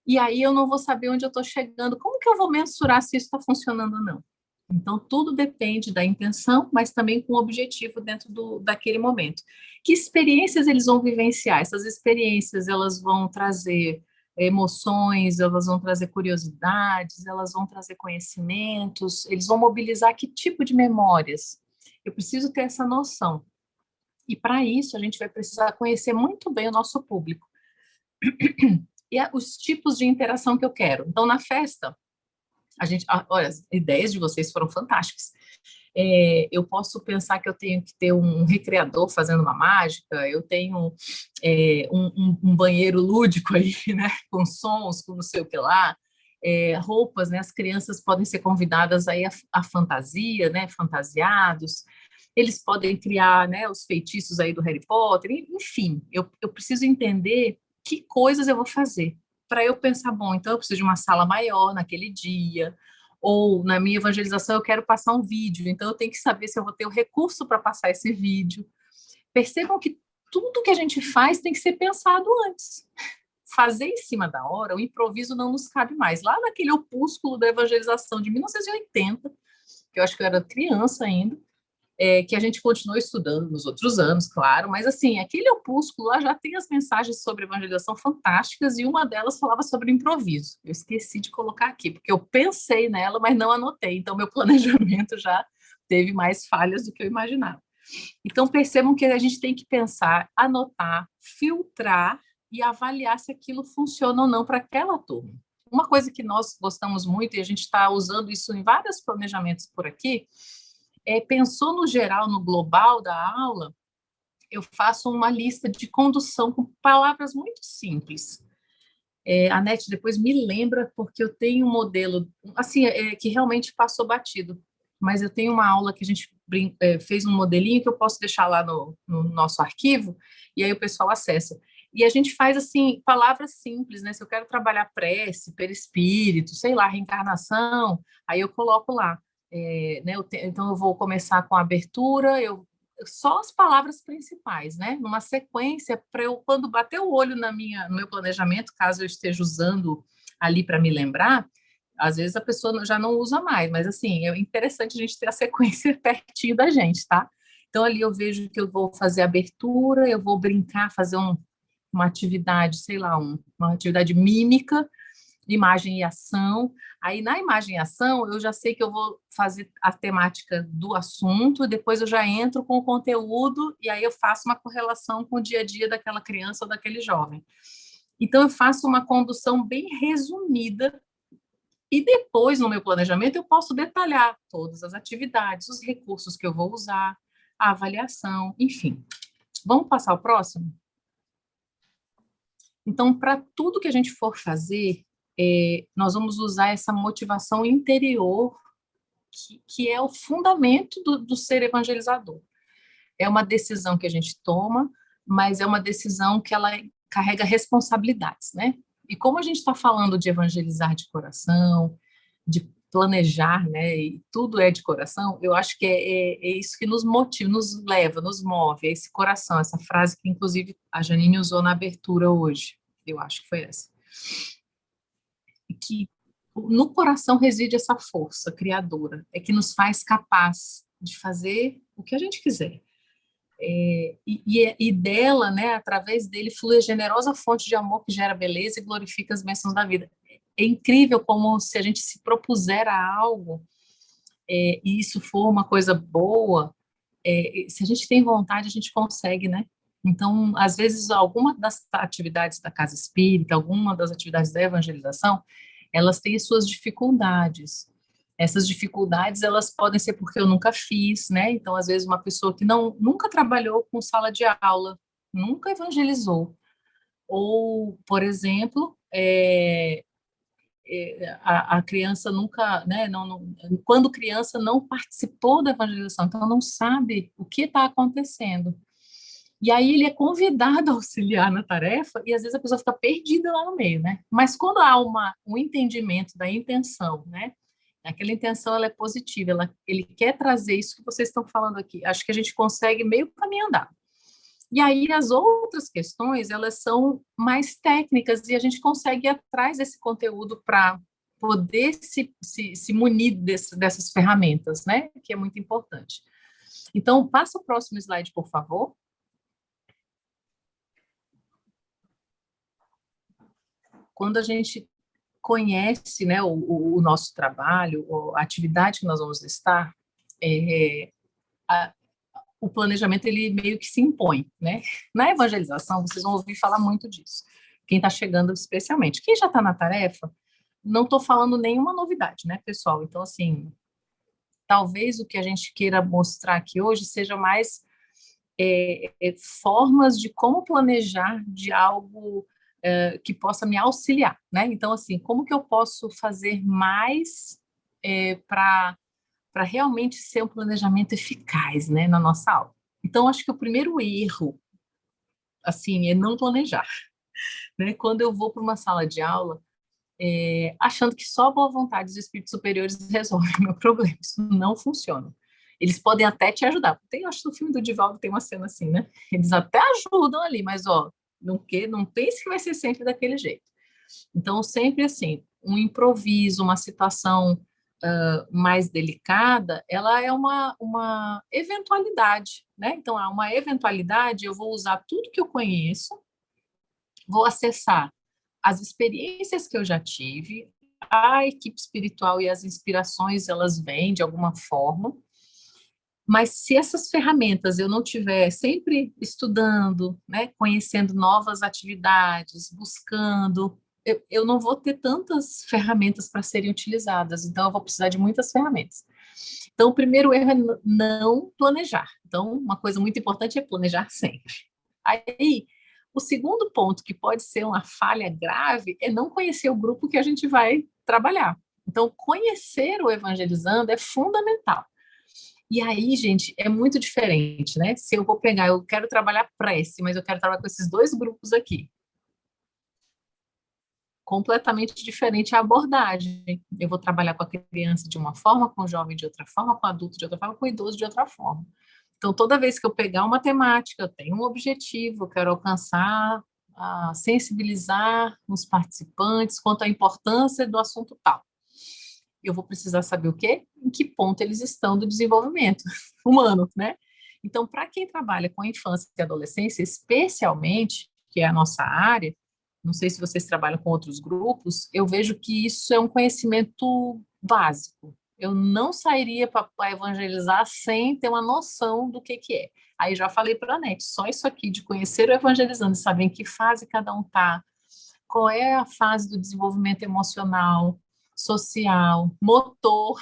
E aí eu não vou saber onde eu estou chegando. Como que eu vou mensurar se isso está funcionando ou não? Então, tudo depende da intenção, mas também com o objetivo dentro daquele momento. Que experiências eles vão vivenciar? Essas experiências, elas vão trazer emoções, elas vão trazer curiosidades, elas vão trazer conhecimentos, eles vão mobilizar que tipo de memórias? Eu preciso ter essa noção. E, para isso, a gente vai precisar conhecer muito bem o nosso público. E os tipos de interação que eu quero. Então, na festa, olha, as ideias de vocês foram fantásticas. Eu posso pensar que eu tenho que ter um recreador fazendo uma mágica, eu tenho um banheiro lúdico aí, né, com sons, com não sei o que lá, roupas, né, as crianças podem ser convidadas aí a fantasia, né, fantasiados, eles podem criar, né, os feitiços aí do Harry Potter, enfim, eu preciso entender que coisas eu vou fazer, para eu pensar, bom, então eu preciso de uma sala maior naquele dia, ou na minha evangelização eu quero passar um vídeo, então eu tenho que saber se eu vou ter o recurso para passar esse vídeo. Percebam que tudo que a gente faz tem que ser pensado antes. Fazer em cima da hora, o improviso não nos cabe mais. Lá naquele opúsculo da evangelização de 1980, que eu acho que eu era criança ainda, que a gente continuou estudando nos outros anos, claro, mas assim, aquele opúsculo lá já tem as mensagens sobre evangelização fantásticas e uma delas falava sobre improviso. Eu esqueci de colocar aqui, porque eu pensei nela, mas não anotei, então meu planejamento já teve mais falhas do que eu imaginava. Então percebam que a gente tem que pensar, anotar, filtrar e avaliar se aquilo funciona ou não para aquela turma. Uma coisa que nós gostamos muito, e a gente está usando isso em vários planejamentos por aqui, pensou no geral, no global da aula, eu faço uma lista de condução com palavras muito simples. Anete, depois me lembra, porque eu tenho um modelo, assim, que realmente passou batido, mas eu tenho uma aula que a gente fez um modelinho que eu posso deixar lá no nosso arquivo, e aí o pessoal acessa. E a gente faz, assim, palavras simples, né? Se eu quero trabalhar prece, perispírito, sei lá, reencarnação, aí eu coloco lá. Né? Então, eu vou começar com a abertura, só as palavras principais, né? Numa sequência, para eu, quando bater o olho no meu planejamento, caso eu esteja usando ali para me lembrar, às vezes a pessoa já não usa mais, mas assim, é interessante a gente ter a sequência pertinho da gente, tá? Então, ali eu vejo que eu vou fazer a abertura, eu vou brincar, fazer uma atividade, sei lá, uma atividade mímica, imagem e ação. Aí, na imagem e ação, eu já sei que eu vou fazer a temática do assunto, depois eu já entro com o conteúdo, e aí eu faço uma correlação com o dia a dia daquela criança ou daquele jovem. Então, eu faço uma condução bem resumida, e depois, no meu planejamento, eu posso detalhar todas as atividades, os recursos que eu vou usar, a avaliação, enfim. Vamos passar ao próximo? Então, para tudo que a gente for fazer, nós vamos usar essa motivação interior, que é o fundamento do ser evangelizador. É uma decisão que a gente toma, mas é uma decisão que ela carrega responsabilidades, né? E como a gente está falando de evangelizar de coração, de planejar, né? E tudo é de coração, eu acho que é isso que nos motiva, nos leva, nos move, é esse coração, essa frase que, inclusive, a Janine usou na abertura hoje. Eu acho que foi essa. Que no coração reside essa força criadora, que nos faz capaz de fazer o que a gente quiser. E dela, né, através dele, flui a generosa fonte de amor que gera beleza e glorifica as bênçãos da vida. É incrível como, se a gente se propuser a algo, e isso for uma coisa boa, se a gente tem vontade, a gente consegue, né? Então, às vezes, alguma das atividades da casa espírita, alguma das atividades da evangelização, elas têm suas dificuldades. Essas dificuldades, elas podem ser porque eu nunca fiz, né? Então, às vezes, uma pessoa que nunca trabalhou com sala de aula, nunca evangelizou. Ou, por exemplo, a criança nunca, né? Quando criança, não participou da evangelização, então não sabe o que está acontecendo. E aí ele é convidado a auxiliar na tarefa e às vezes a pessoa fica perdida lá no meio, né? Mas quando há um entendimento da intenção, né? Aquela intenção, ela é positiva, ele quer trazer isso que vocês estão falando aqui. Acho que a gente consegue meio caminho andar. E aí as outras questões, elas são mais técnicas e a gente consegue ir atrás desse conteúdo para poder se munir dessas ferramentas, né? Que é muito importante. Então, passa o próximo slide, por favor. Quando a gente conhece, né, o nosso trabalho, a atividade que nós vamos estar, o planejamento, ele meio que se impõe, né? Na evangelização, vocês vão ouvir falar muito disso. Quem está chegando especialmente. Quem já está na tarefa, não estou falando nenhuma novidade, né, pessoal? Então, assim, talvez o que a gente queira mostrar aqui hoje seja mais formas de como planejar de algo que possa me auxiliar, né? Então, assim, como que eu posso fazer mais para realmente ser um planejamento eficaz, né, na nossa aula? Então, acho que o primeiro erro, assim, é não planejar, né? Quando eu vou para uma sala de aula, achando que só a boa vontade dos espíritos superiores resolve o meu problema, isso não funciona. Eles podem até te ajudar. Acho que no filme do Divaldo tem uma cena assim, né? Eles até ajudam ali, mas, ó, não pense que vai ser sempre daquele jeito. Então, sempre assim, um improviso, uma situação mais delicada, ela é uma eventualidade, né? Então, há uma eventualidade, eu vou usar tudo que eu conheço, vou acessar as experiências que eu já tive, a equipe espiritual e as inspirações, elas vêm de alguma forma, mas se essas ferramentas eu não tiver sempre estudando, né, conhecendo novas atividades, buscando, eu não vou ter tantas ferramentas para serem utilizadas, então eu vou precisar de muitas ferramentas. Então, o primeiro erro é não planejar. Então, uma coisa muito importante é planejar sempre. Aí, O segundo ponto, que pode ser uma falha grave, é não conhecer o grupo que a gente vai trabalhar. Então, conhecer o evangelizando é fundamental. E aí, gente, é muito diferente, né? Se eu vou pegar, eu quero trabalhar prece, mas eu quero trabalhar com esses dois grupos aqui. Completamente diferente a abordagem. Eu vou trabalhar com a criança de uma forma, com o jovem de outra forma, com o adulto de outra forma, com o idoso de outra forma. Então, toda vez que eu pegar uma temática, eu tenho um objetivo, eu quero alcançar, sensibilizar os participantes quanto à importância do assunto tal. Eu vou precisar saber o quê? Em que ponto eles estão do desenvolvimento humano, né? Então, para quem trabalha com infância e adolescência, especialmente, que é a nossa área, não sei se vocês trabalham com outros grupos, eu vejo que isso é um conhecimento básico. Eu não sairia para evangelizar sem ter uma noção do que é. Aí já falei para a NET, só isso aqui de conhecer o evangelizando, saber em que fase cada um está, qual é a fase do desenvolvimento emocional, social, motor,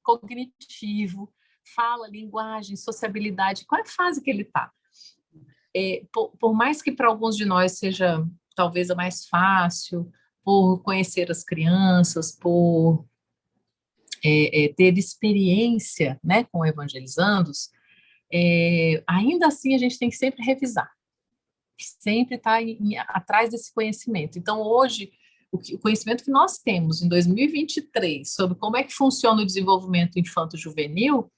cognitivo, fala, linguagem, sociabilidade, qual é a fase que ele está? Por mais que para alguns de nós seja talvez a mais fácil, por conhecer as crianças, por ter experiência, né, com evangelizandos, ainda assim a gente tem que sempre revisar, sempre estar atrás desse conhecimento. Então, hoje, o conhecimento que nós temos em 2023 sobre como é que funciona o desenvolvimento infanto-juvenil,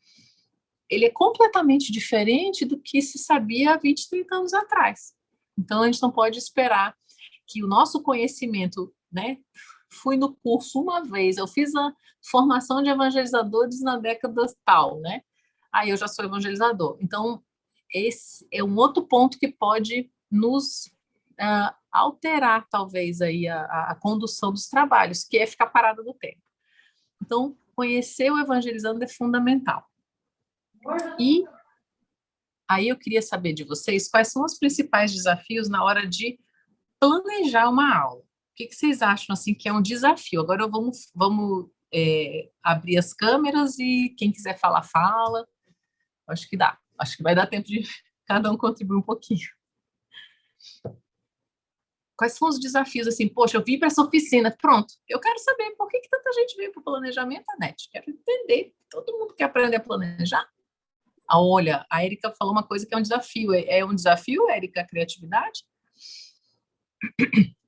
ele é completamente diferente do que se sabia há 20, 30 anos atrás. Então, a gente não pode esperar que o nosso conhecimento, né, fui no curso uma vez, eu fiz a formação de evangelizadores na década tal, né, aí eu já sou evangelizador. Então, esse é um outro ponto que pode nos alterar, talvez, aí a condução dos trabalhos, que é ficar parada no tempo. Então, conhecer o evangelizando é fundamental. E aí eu queria saber de vocês quais são os principais desafios na hora de planejar uma aula. O que vocês acham assim que é um desafio? Agora vamos abrir as câmeras e quem quiser falar, fala. Acho que dá. Acho que vai dar tempo de cada um contribuir um pouquinho. Quais são os desafios? Assim, poxa, eu vim para essa oficina, pronto. Eu quero saber por que tanta gente veio para o planejamento, Anete. Quero entender. Todo mundo quer aprender a planejar. Olha, a Érica falou uma coisa que é um desafio. É um desafio, Érica, a criatividade?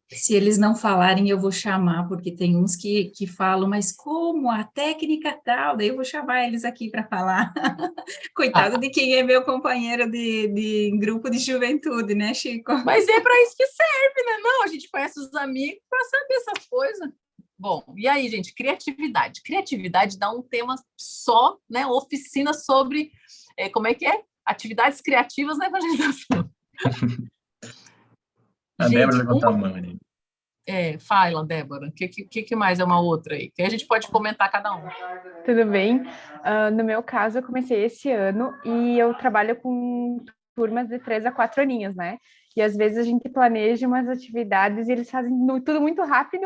Se eles não falarem, eu vou chamar, porque tem uns que falam, mas como? A técnica tal? Daí eu vou chamar eles aqui para falar. Coitado de quem é meu companheiro de grupo de juventude, né, Chico? Mas é para isso que serve, né? Não, a gente conhece os amigos para saber essas coisas. Bom, e aí, gente, criatividade. Criatividade dá um tema só, né? Oficina sobre, como é que é? Atividades criativas na evangelização. A Débora levantou a mão ali. Fala, Débora. O que mais é uma outra aí? Que a gente pode comentar cada um. Tudo bem? No meu caso, eu comecei esse ano e eu trabalho com turmas de 3 a 4 aninhos, né? E às vezes a gente planeja umas atividades e eles fazem tudo muito rápido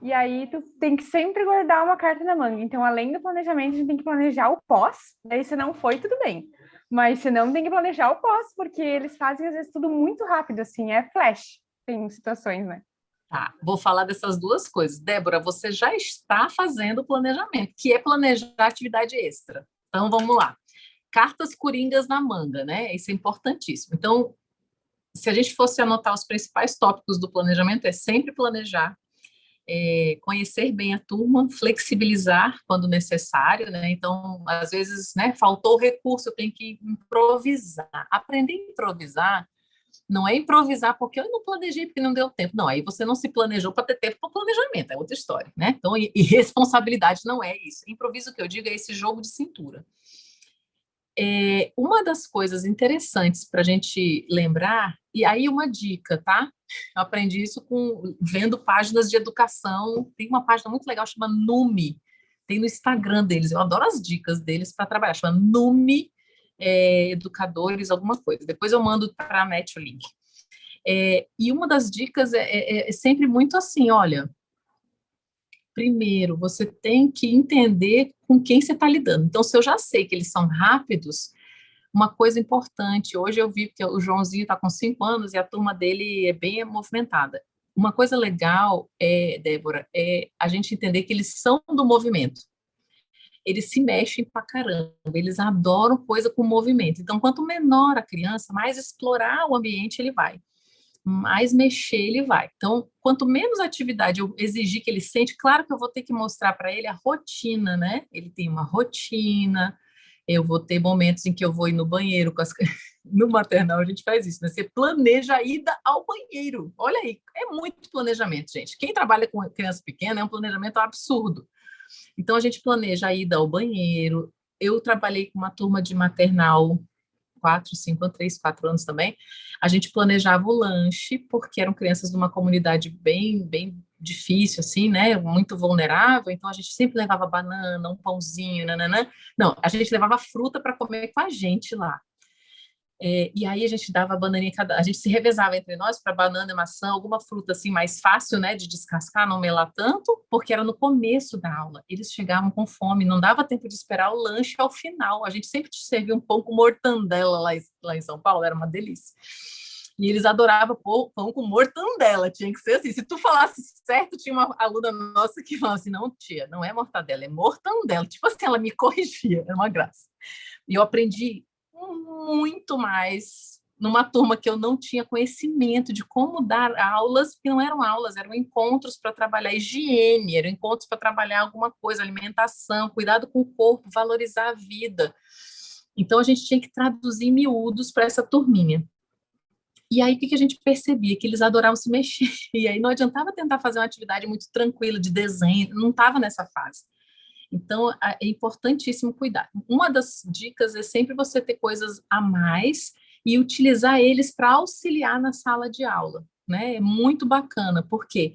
e aí tu tem que sempre guardar uma carta na manga. Então, além do planejamento, a gente tem que planejar o pós. Daí, se não foi, tudo bem. Mas se não, tem que planejar o pós, porque eles fazem, às vezes, tudo muito rápido, assim, é flash. Tem situações, né? Tá, vou falar dessas duas coisas. Débora, você já está fazendo o planejamento, que é planejar atividade extra. Então, vamos lá. Cartas coringas na manga, né? Isso é importantíssimo. Então, se a gente fosse anotar os principais tópicos do planejamento, é sempre planejar, conhecer bem a turma, flexibilizar quando necessário, né? Então, às vezes, né, faltou o recurso, eu tenho que improvisar. Aprender a improvisar não é improvisar porque eu não planejei, porque não deu tempo. Não, aí você não se planejou para ter tempo para o planejamento, é outra história, né? Então, e responsabilidade não é isso. Improviso que eu digo é esse jogo de cintura. Uma das coisas interessantes para a gente lembrar, e aí uma dica, tá? Eu aprendi isso vendo páginas de educação. Tem uma página muito legal, chama Numi. Tem no Instagram deles. Eu adoro as dicas deles para trabalhar. Chama Numi Educadores, alguma coisa. Depois eu mando para a NET o link. E uma das dicas é sempre muito assim, olha, primeiro, você tem que entender com quem você está lidando. Então, se eu já sei que eles são rápidos, uma coisa importante, hoje eu vi que o Joãozinho está com 5 anos e a turma dele é bem movimentada. Uma coisa legal, Débora, é a gente entender que eles são do movimento. Eles se mexem pra caramba, eles adoram coisa com movimento. Então, quanto menor a criança, mais explorar o ambiente ele vai, mais mexer ele vai. Então, quanto menos atividade eu exigir que ele sente, claro que eu vou ter que mostrar para ele a rotina, né? Ele tem uma rotina, eu vou ter momentos em que eu vou ir no banheiro com as no maternal a gente faz isso, né? Você planeja a ida ao banheiro. Olha aí, é muito planejamento, gente. Quem trabalha com criança pequena é um planejamento absurdo. Então a gente planeja a ida ao banheiro. Eu trabalhei com uma turma de maternal 4, 5, 3, 4 anos também. A gente planejava o lanche, porque eram crianças de uma comunidade bem difícil, assim, né? Muito vulnerável. Então, a gente sempre levava banana, um pãozinho, nananã. Não, a gente levava fruta para comer com a gente lá. E aí a gente dava a bananinha, a gente se revezava entre nós para banana e maçã, alguma fruta assim mais fácil, né, de descascar, não melar tanto, porque era no começo da aula. Eles chegavam com fome, não dava tempo de esperar o lanche ao final. A gente sempre te servia um pão com mortandela lá em São Paulo, era uma delícia. E eles adoravam pão com mortandela, tinha que ser assim. Se tu falasse certo, tinha uma aluna nossa que falava assim, não, tia, não é mortadela, é mortandela. Tipo assim, ela me corrigia, era uma graça. E eu aprendi muito mais numa turma que eu não tinha conhecimento de como dar aulas, porque não eram aulas, eram encontros para trabalhar higiene, eram encontros para trabalhar alguma coisa, alimentação, cuidado com o corpo, valorizar a vida. Então, a gente tinha que traduzir miúdos para essa turminha. E aí, o que a gente percebia? Que eles adoravam se mexer. E aí, não adiantava tentar fazer uma atividade muito tranquila de desenho, não estava nessa fase. Então, é importantíssimo cuidar. Uma das dicas é sempre você ter coisas a mais e utilizar eles para auxiliar na sala de aula, né? É muito bacana, porque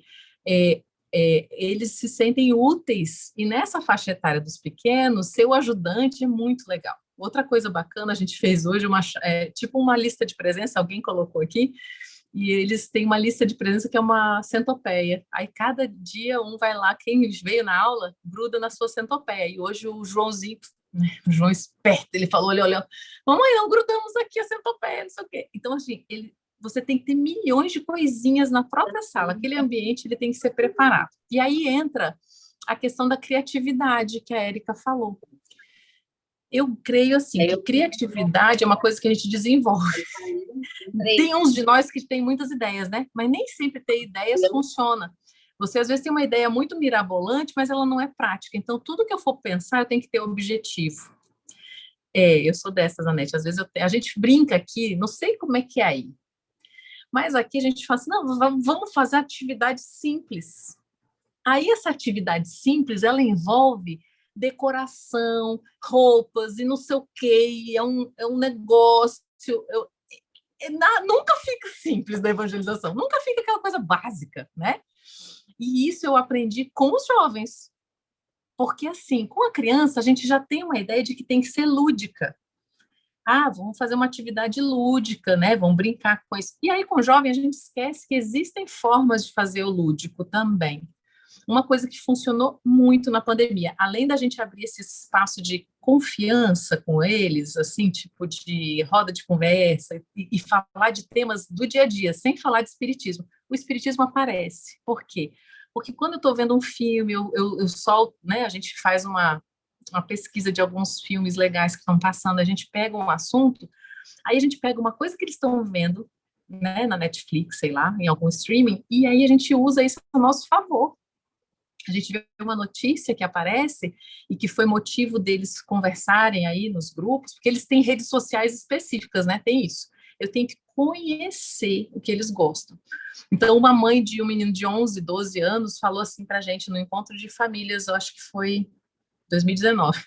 eles se sentem úteis e nessa faixa etária dos pequenos, ser o ajudante é muito legal. Outra coisa bacana, a gente fez hoje tipo uma lista de presença, alguém colocou aqui, e eles têm uma lista de presença que é uma centopeia. Aí cada dia um vai lá, quem veio na aula, gruda na sua centopeia. E hoje o Joãozinho, né, o João esperto, ele falou, olha, mamãe, não grudamos aqui a centopeia, não sei o quê. Então, assim, você tem que ter milhões de coisinhas na própria sala. Aquele ambiente ele tem que ser preparado. E aí entra a questão da criatividade que a Érica falou. Eu creio assim que criatividade é uma coisa que a gente desenvolve. Tem uns de nós que têm muitas ideias, né? Mas nem sempre ter ideias funciona. Você às vezes tem uma ideia muito mirabolante, mas ela não é prática. Então tudo que eu for pensar, eu tenho que ter objetivo. Eu sou dessas, Anete. Às vezes a gente brinca aqui, não sei como é que é aí, mas aqui a gente fala assim, não, vamos fazer atividade simples. Aí essa atividade simples, ela envolve decoração, roupas e não sei o quê, é um negócio. Nunca fica simples na evangelização, nunca fica aquela coisa básica, né? E isso eu aprendi com os jovens. Porque, assim, com a criança, a gente já tem uma ideia de que tem que ser lúdica. Vamos fazer uma atividade lúdica, né? Vamos brincar com isso. E aí, com o jovem, a gente esquece que existem formas de fazer o lúdico também. Uma coisa que funcionou muito na pandemia, além da gente abrir esse espaço de confiança com eles, assim, tipo de roda de conversa e falar de temas do dia a dia, sem falar de espiritismo. O espiritismo aparece. Por quê? Porque quando eu estou vendo um filme, eu solto, né? A gente faz uma pesquisa de alguns filmes legais que estão passando, a gente pega um assunto, aí a gente pega uma coisa que eles estão vendo, né, na Netflix, sei lá, em algum streaming, e aí a gente usa isso a nosso favor. A gente vê uma notícia que aparece e que foi motivo deles conversarem aí nos grupos, porque eles têm redes sociais específicas, né? Tem isso. Eu tenho que conhecer o que eles gostam. Então, uma mãe de um menino de 11, 12 anos falou assim para a gente no encontro de famílias, eu acho que foi 2019.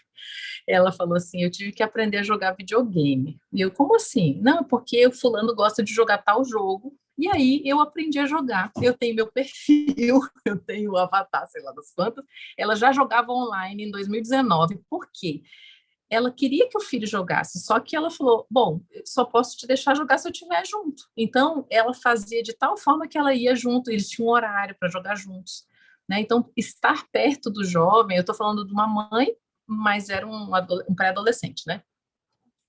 Ela falou assim, eu tive que aprender a jogar videogame. E eu, como assim? Não, porque o fulano gosta de jogar tal jogo, e aí eu aprendi a jogar. Eu tenho meu perfil, eu tenho o avatar, sei lá das quantas. Ela já jogava online em 2019. Por quê? Ela queria que o filho jogasse, só que ela falou, bom, só posso te deixar jogar se eu estiver junto. Então, ela fazia de tal forma que ela ia junto, eles tinham um horário para jogar juntos. Né? Então, estar perto do jovem, eu estou falando de uma mãe, mas era um pré-adolescente, né?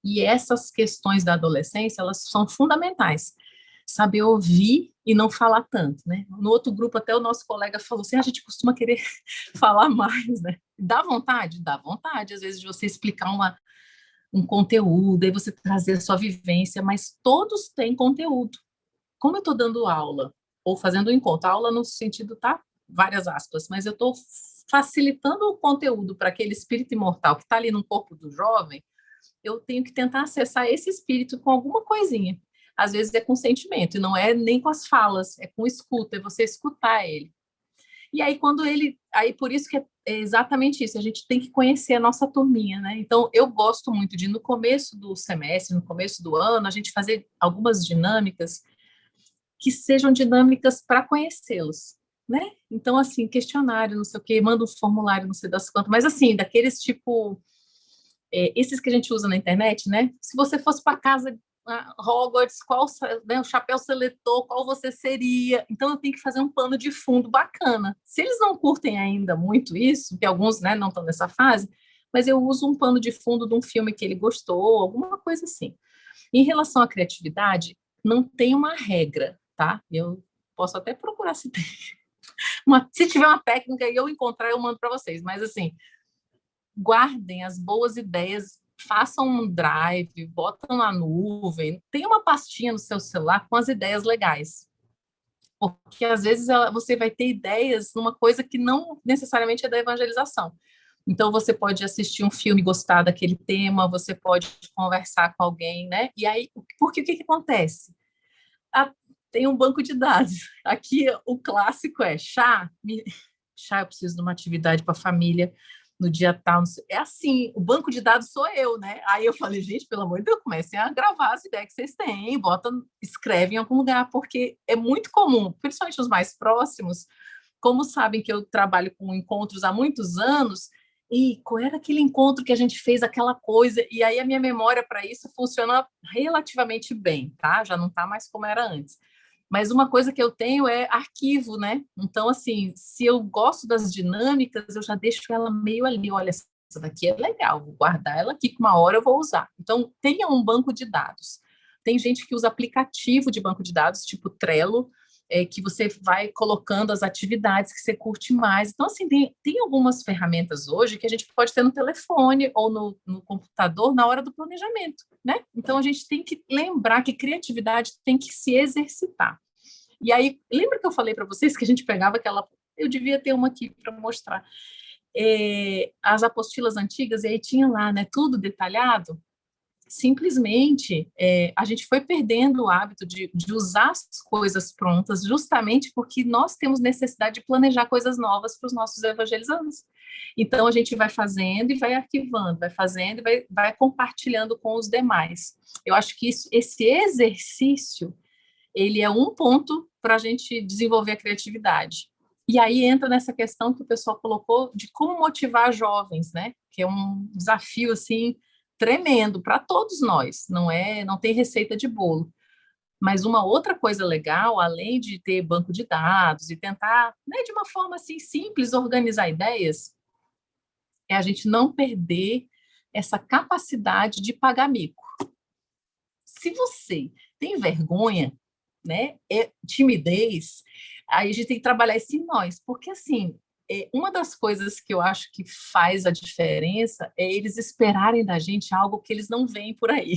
E essas questões da adolescência, elas são fundamentais. Saber ouvir e não falar tanto, né? No outro grupo, até o nosso colega falou assim, a gente costuma querer falar mais, né? Dá vontade? Dá vontade, às vezes, de você explicar um conteúdo, aí você trazer a sua vivência, mas todos têm conteúdo. Como eu estou dando aula, ou fazendo um encontro, aula no sentido, tá? Várias aspas, mas eu estou facilitando o conteúdo para aquele espírito imortal que está ali no corpo do jovem, eu tenho que tentar acessar esse espírito com alguma coisinha. Às vezes é com sentimento, e não é nem com as falas, é com escuta, é você escutar ele. E aí, por isso que é exatamente isso, a gente tem que conhecer a nossa turminha, né? Então, eu gosto muito de, no começo do semestre, no começo do ano, a gente fazer algumas dinâmicas que sejam dinâmicas para conhecê-los, né? Então, assim, questionário, não sei o quê, manda um formulário, não sei das quantas, mas assim, daqueles tipo, esses que a gente usa na internet, né? Se você fosse para casa Hogwarts, qual, né, o chapéu seletor, qual você seria? Então, eu tenho que fazer um pano de fundo bacana. Se eles não curtem ainda muito isso, que alguns, né, não estão nessa fase, mas eu uso um pano de fundo de um filme que ele gostou, alguma coisa assim. Em relação à criatividade, não tem uma regra, tá? Eu posso até procurar se tem se tiver uma técnica e eu encontrar, eu mando para vocês. Mas, assim, guardem as boas ideias, façam um drive, botam na nuvem, tem uma pastinha no seu celular com as ideias legais. Porque, às vezes, você vai ter ideias numa coisa que não necessariamente é da evangelização. Então, você pode assistir um filme e gostar daquele tema, você pode conversar com alguém, né? E aí, porque o que acontece? Tem um banco de dados. Aqui, o clássico é chá, eu preciso de uma atividade para a família no dia tal. É assim, o banco de dados sou eu, né? Aí eu falei, gente, pelo amor de Deus, comecem a gravar as ideias que vocês têm, escrevem em algum lugar, porque é muito comum, principalmente os mais próximos, como sabem que eu trabalho com encontros há muitos anos, e qual era aquele encontro que a gente fez aquela coisa, e aí a minha memória para isso funciona relativamente bem, tá? Já não está mais como era antes. Mas uma coisa que eu tenho é arquivo, né? Então, assim, se eu gosto das dinâmicas, eu já deixo ela meio ali. Olha, essa daqui é legal, vou guardar ela aqui, que uma hora eu vou usar. Então, tenha um banco de dados. Tem gente que usa aplicativo de banco de dados, tipo Trello, que você vai colocando as atividades que você curte mais. Então, assim, tem algumas ferramentas hoje que a gente pode ter no telefone ou no computador na hora do planejamento, né? Então, a gente tem que lembrar que criatividade tem que se exercitar. E aí, lembra que eu falei para vocês que a gente pegava aquela... Eu devia ter uma aqui para mostrar. As apostilas antigas, e aí tinha lá, né, tudo detalhado. Simplesmente, a gente foi perdendo o hábito de usar as coisas prontas, justamente porque nós temos necessidade de planejar coisas novas para os nossos evangelizandos. Então, a gente vai fazendo e vai arquivando, vai fazendo e vai compartilhando com os demais. Eu acho que esse exercício, ele é um ponto para a gente desenvolver a criatividade. E aí entra nessa questão que o pessoal colocou de como motivar jovens, né? Que é um desafio, assim, tremendo para todos nós, não tem receita de bolo. Mas uma outra coisa legal, além de ter banco de dados e tentar, né, de uma forma assim simples, organizar ideias, é a gente não perder essa capacidade de pagar mico. Se você tem vergonha, né, timidez, aí a gente tem que trabalhar isso em nós, porque assim, uma das coisas que eu acho que faz a diferença é eles esperarem da gente algo que eles não veem por aí.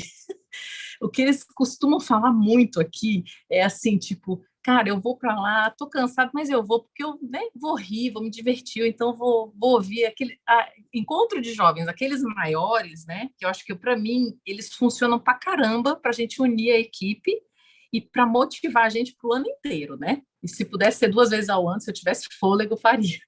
O que eles costumam falar muito aqui é assim, tipo, cara, eu vou para lá, tô cansado, mas eu vou, porque eu, né, vou rir, vou me divertir, então vou ouvir encontro de jovens, aqueles maiores, né, que eu acho que para mim eles funcionam para caramba para a gente unir a equipe e para motivar a gente para o ano inteiro, né? E se pudesse ser 2 vezes ao ano, se eu tivesse fôlego, eu faria.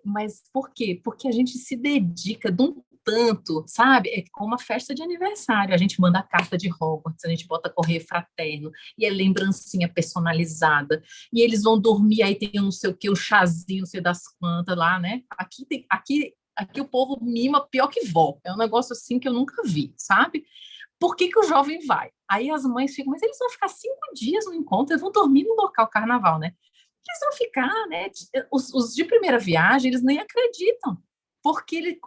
Mas por quê? Porque a gente se dedica de um tanto, sabe? É como uma festa de aniversário. A gente manda a carta de Hogwarts, a gente bota correio fraterno, e é lembrancinha personalizada. E eles vão dormir, aí tem um não sei o que, um chazinho, não sei das quantas lá, né? Aqui o povo mima pior que vó. É um negócio assim que eu nunca vi, sabe? Por que o jovem vai? Aí as mães ficam, mas eles vão ficar 5 dias no encontro, eles vão dormir no local carnaval, né? Eles vão ficar, né? Os de primeira viagem, eles nem acreditam. porque ele...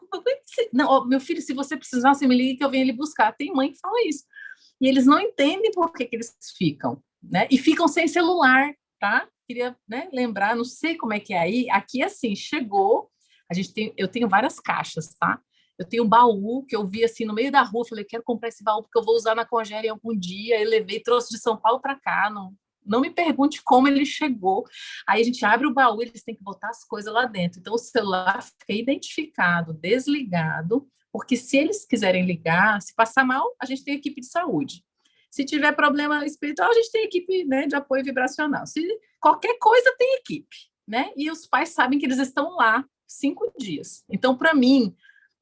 Não, ó, meu filho, se você precisar, você me liga que eu venho ele buscar. Tem mãe que fala isso. E eles não entendem por que eles ficam, né? E ficam sem celular, tá? Queria, né, lembrar, não sei como é que é aí. Aqui, assim, chegou... eu tenho várias caixas, tá? Eu tenho um baú que eu vi assim no meio da rua, falei, quero comprar esse baú porque eu vou usar na Congere algum dia. Eu levei, trouxe de São Paulo para cá, não me pergunte como ele chegou. Aí a gente abre o baú, eles têm que botar as coisas lá dentro. Então o celular fica identificado, desligado, porque se eles quiserem ligar, se passar mal, a gente tem equipe de saúde. Se tiver problema espiritual, a gente tem equipe, né, de apoio vibracional. Se qualquer coisa tem equipe, né? E os pais sabem que eles estão lá 5 dias. Então, para mim,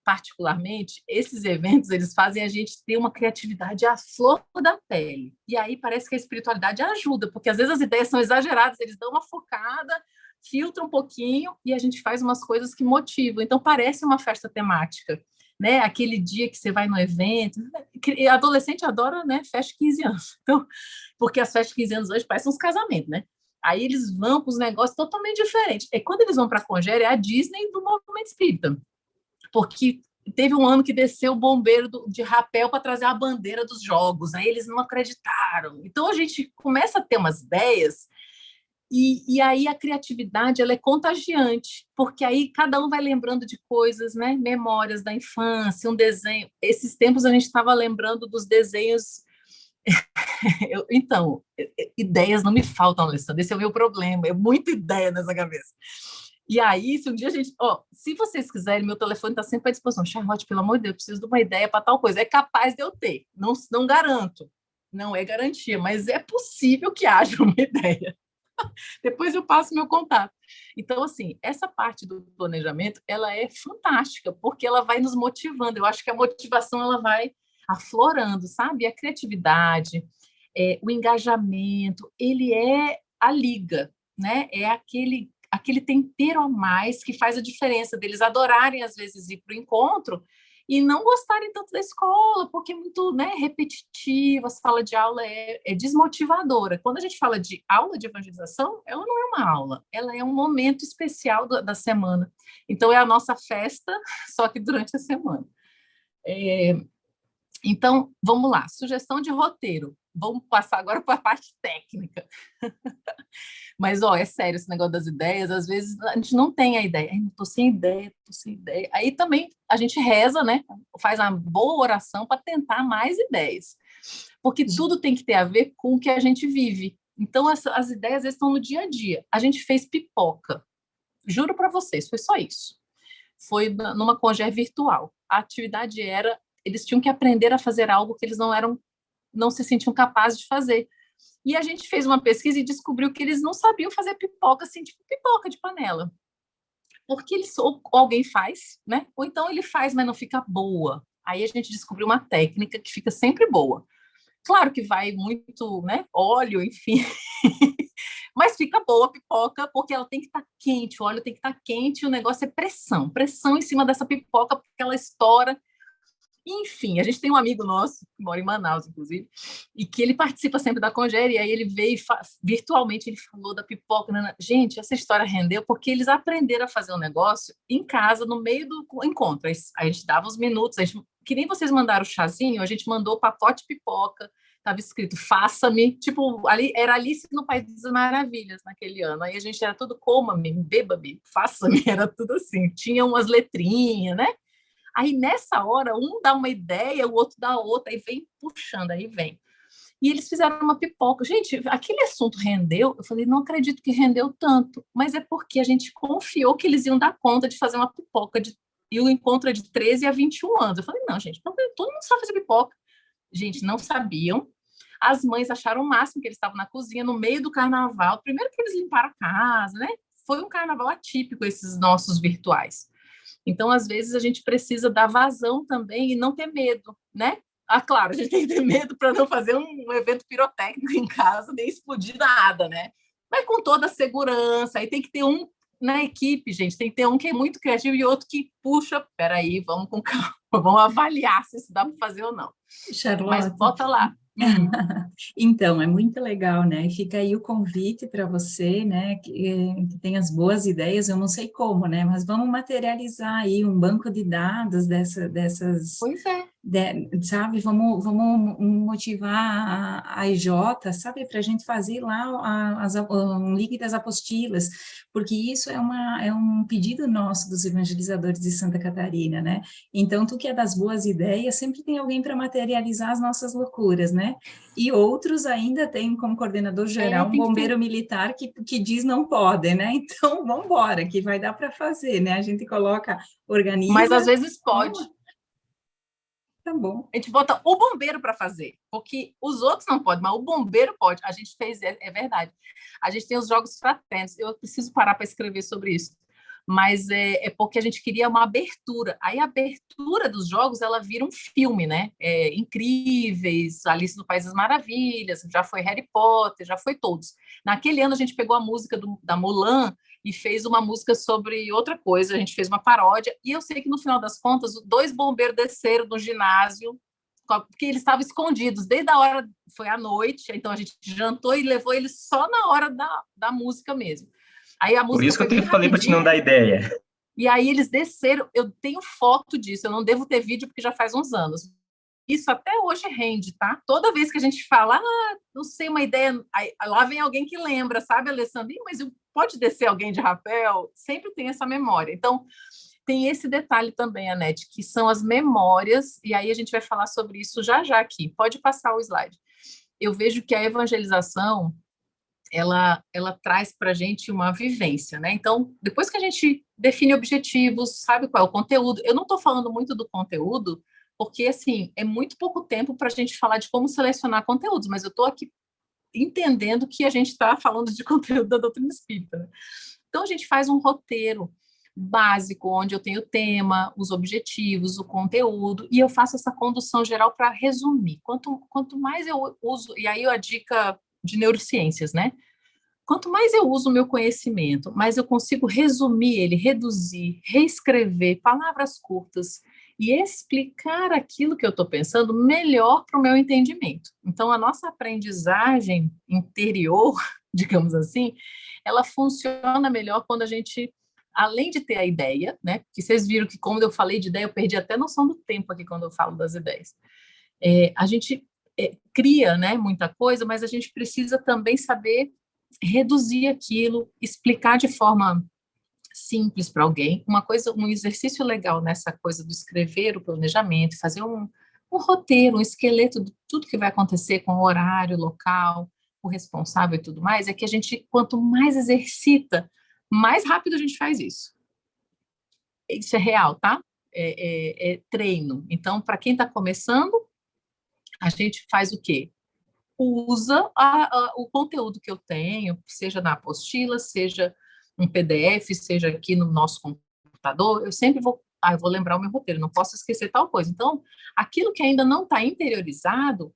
particularmente, esses eventos, eles fazem a gente ter uma criatividade à flor da pele. E aí parece que a espiritualidade ajuda, porque às vezes as ideias são exageradas, eles dão uma focada, filtram um pouquinho e a gente faz umas coisas que motivam. Então, parece uma festa temática, né? Aquele dia que você vai no evento. Adolescente adora, né, festa de 15 anos. Então, porque as festas de 15 anos hoje parecem uns casamentos, né? Aí eles vão com os negócios totalmente diferentes. E quando eles vão para a Congere, é a Disney do movimento espírita. Porque teve um ano que desceu o bombeiro de rapel para trazer a bandeira dos jogos. Aí eles não acreditaram. Então a gente começa a ter umas ideias e aí a criatividade ela é contagiante, porque aí cada um vai lembrando de coisas, né? Memórias da infância, um desenho. Esses tempos a gente estava lembrando dos desenhos. Então, ideias não me faltam, Alessandra, esse é o meu problema, é muita ideia nessa cabeça. E aí, se um dia a gente... se vocês quiserem, meu telefone está sempre à disposição. Charlotte, pelo amor de Deus, eu preciso de uma ideia para tal coisa. É capaz de eu ter, não garanto, não é garantia, mas é possível que haja uma ideia. Depois eu passo meu contato. Então, assim, essa parte do planejamento, ela é fantástica, porque ela vai nos motivando. Eu acho que a motivação, ela vai aflorando, sabe? A criatividade, o engajamento, ele é a liga, né? É aquele tempero a mais que faz a diferença deles adorarem, às vezes, ir para o encontro e não gostarem tanto da escola, porque é muito, né, repetitiva, a sala de aula é desmotivadora. Quando a gente fala de aula de evangelização, ela não é uma aula, ela é um momento especial da semana. Então, é a nossa festa, só que durante a semana. Então, vamos lá, sugestão de roteiro. Vamos passar agora para a parte técnica. Mas, é sério, esse negócio das ideias, às vezes a gente não tem a ideia. Estou sem ideia, estou sem ideia. Aí também a gente reza, né? Faz uma boa oração para tentar mais ideias. Porque tudo tem que ter a ver com o que a gente vive. Então, as ideias às vezes, estão no dia a dia. A gente fez pipoca. Juro para vocês, foi só isso. Foi numa Congere virtual. A atividade era... Eles tinham que aprender a fazer algo que eles não se sentiam capazes de fazer. E a gente fez uma pesquisa e descobriu que eles não sabiam fazer pipoca assim, tipo pipoca de panela. Porque ou alguém faz, né? Ou então ele faz, mas não fica boa. Aí a gente descobriu uma técnica que fica sempre boa. Claro que vai muito, né? Óleo, enfim. Mas fica boa a pipoca, porque ela tem que estar quente, o óleo tem que estar quente, e o negócio é pressão. Pressão em cima dessa pipoca, porque ela estoura. Enfim, a gente tem um amigo nosso, que mora em Manaus, inclusive, e que ele participa sempre da Congere, e aí ele veio virtualmente, ele falou da pipoca. Gente, essa história rendeu porque eles aprenderam a fazer um negócio em casa, no meio do encontro. Aí a gente dava uns minutos, que nem vocês mandaram o chazinho, a gente mandou o pacote de pipoca, estava escrito, faça-me, tipo, ali, era Alice no País das Maravilhas naquele ano, aí a gente era tudo coma-me, beba-me, faça-me, era tudo assim, tinha umas letrinhas, né? Aí, nessa hora, um dá uma ideia, o outro dá outra, aí vem puxando, aí vem. E eles fizeram uma pipoca. Gente, aquele assunto rendeu, eu falei, não acredito que rendeu tanto, mas é porque a gente confiou que eles iam dar conta de fazer uma pipoca, e o encontro é de 13 a 21 anos. Eu falei, não, gente, todo mundo sabe fazer pipoca. Gente, não sabiam. As mães acharam o máximo que eles estavam na cozinha, no meio do carnaval. Primeiro que eles limparam a casa, né? Foi um carnaval atípico, esses nossos virtuais. Então, às vezes, a gente precisa dar vazão também e não ter medo, né? Claro, a gente tem que ter medo para não fazer um evento pirotécnico em casa, nem explodir nada, né? Mas com toda a segurança. Aí tem que ter um na equipe, gente. Tem que ter um que é muito criativo e outro que puxa. Peraí, vamos com calma. Vamos avaliar se isso dá para fazer ou não. Charlotte. Mas bota lá. Então, é muito legal, né? E fica aí o convite para você, né, que tem as boas ideias, eu não sei como, né, mas vamos materializar aí um banco de dados dessas Pois é. sabe, vamos motivar a IJ, sabe, para a gente fazer lá um link das apostilas, porque isso é um pedido nosso dos evangelizadores de Santa Catarina, né? Então, tu que é das boas ideias, sempre tem alguém para materializar as nossas loucuras, né? E outros ainda têm como coordenador geral um Tem que ter. bombeiro militar que diz não pode, né? Então, vamos embora, que vai dar para fazer, né? A gente coloca, Mas organiza, às vezes pode. tá bom. A gente bota o bombeiro para fazer, porque os outros não podem, mas o bombeiro pode. A gente fez, é verdade. A gente tem os jogos fraternos. Eu preciso parar para escrever sobre isso. Mas é porque a gente queria uma abertura. Aí a abertura dos jogos, ela vira um filme, né? Incríveis, Alice no País das Maravilhas, já foi Harry Potter, já foi todos. Naquele ano a gente pegou a música da Mulan e fez uma música sobre outra coisa, a gente fez uma paródia, e eu sei que no final das contas, 2 bombeiros desceram do ginásio, porque eles estavam escondidos, desde a hora, foi à noite, então a gente jantou e levou eles só na hora da música mesmo. Aí a Por música isso que foi eu bem te falei para te não rapidinho, dar ideia. e aí eles desceram, eu tenho foto disso, eu não devo ter vídeo porque já faz uns anos. Isso até hoje rende, tá? Toda vez que a gente fala, não sei, uma ideia, aí, lá vem alguém que lembra, sabe, Alessandro? Mas pode descer alguém de rapel? Sempre tem essa memória. Então, tem esse detalhe também, Anete, que são as memórias, e aí a gente vai falar sobre isso já já aqui. Pode passar o slide. Eu vejo que a evangelização, ela traz para a gente uma vivência, né? Então, depois que a gente define objetivos, sabe qual é o conteúdo, eu não estou falando muito do conteúdo, porque, assim, é muito pouco tempo para a gente falar de como selecionar conteúdos, mas eu estou aqui entendendo que a gente está falando de conteúdo da doutrina espírita, né? Então, a gente faz um roteiro básico, onde eu tenho o tema, os objetivos, o conteúdo, e eu faço essa condução geral para resumir. Quanto mais eu uso, e aí a dica de neurociências, né? Quanto mais eu uso o meu conhecimento, mais eu consigo resumir ele, reduzir, reescrever palavras curtas e explicar aquilo que eu estou pensando melhor para o meu entendimento. Então, a nossa aprendizagem interior, digamos assim, ela funciona melhor quando a gente, além de ter a ideia, né? Porque vocês viram que, quando eu falei de ideia, eu perdi até a noção do tempo aqui quando eu falo das ideias. A gente cria, né, muita coisa, mas a gente precisa também saber reduzir aquilo, explicar de forma simples para alguém. Um exercício legal nessa coisa do escrever o planejamento, fazer um roteiro, um esqueleto de tudo que vai acontecer com o horário, local, o responsável e tudo mais, é que a gente, quanto mais exercita, mais rápido a gente faz isso. Isso é real, tá? É treino. Então, para quem está começando, a gente faz o quê? Usa o conteúdo que eu tenho, seja na apostila, seja um PDF, seja aqui no nosso computador, eu sempre eu vou lembrar o meu roteiro, não posso esquecer tal coisa. Então, aquilo que ainda não está interiorizado,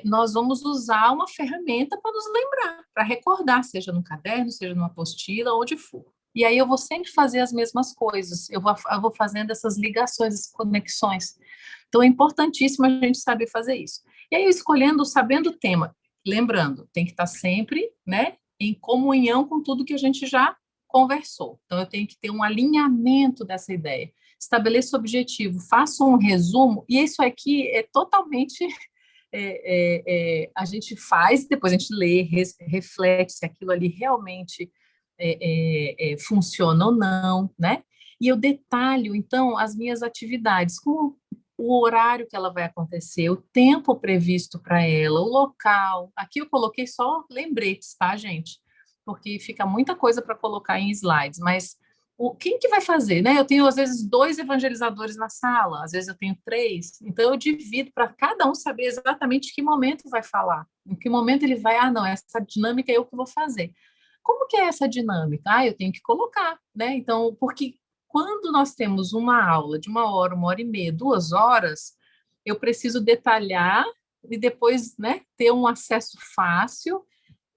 nós vamos usar uma ferramenta para nos lembrar, para recordar, seja no caderno, seja numa apostila, onde for. E aí eu vou sempre fazer as mesmas coisas, eu vou fazendo essas ligações, essas conexões. Então, é importantíssimo a gente saber fazer isso. E aí, sabendo o tema, lembrando, tem que estar sempre, né, em comunhão com tudo que a gente já conversou. Então, eu tenho que ter um alinhamento dessa ideia. Estabeleça o objetivo, faça um resumo, e isso aqui é totalmente... a gente faz, depois a gente lê, reflete se aquilo ali realmente funciona ou não, né? E eu detalho, então, as minhas atividades, com o horário que ela vai acontecer, o tempo previsto para ela, o local. Aqui eu coloquei só lembretes, tá, gente? Porque fica muita coisa para colocar em slides, mas quem que vai fazer, né? Eu tenho, às vezes, 2 evangelizadores na sala, às vezes eu tenho 3, então eu divido para cada um saber exatamente que momento vai falar, em que momento ele vai, não, essa dinâmica é eu que vou fazer. Como que é essa dinâmica? Eu tenho que colocar, né? Então, porque quando nós temos uma aula de 1 hora, 1h30, 2 horas, eu preciso detalhar e depois, né, ter um acesso fácil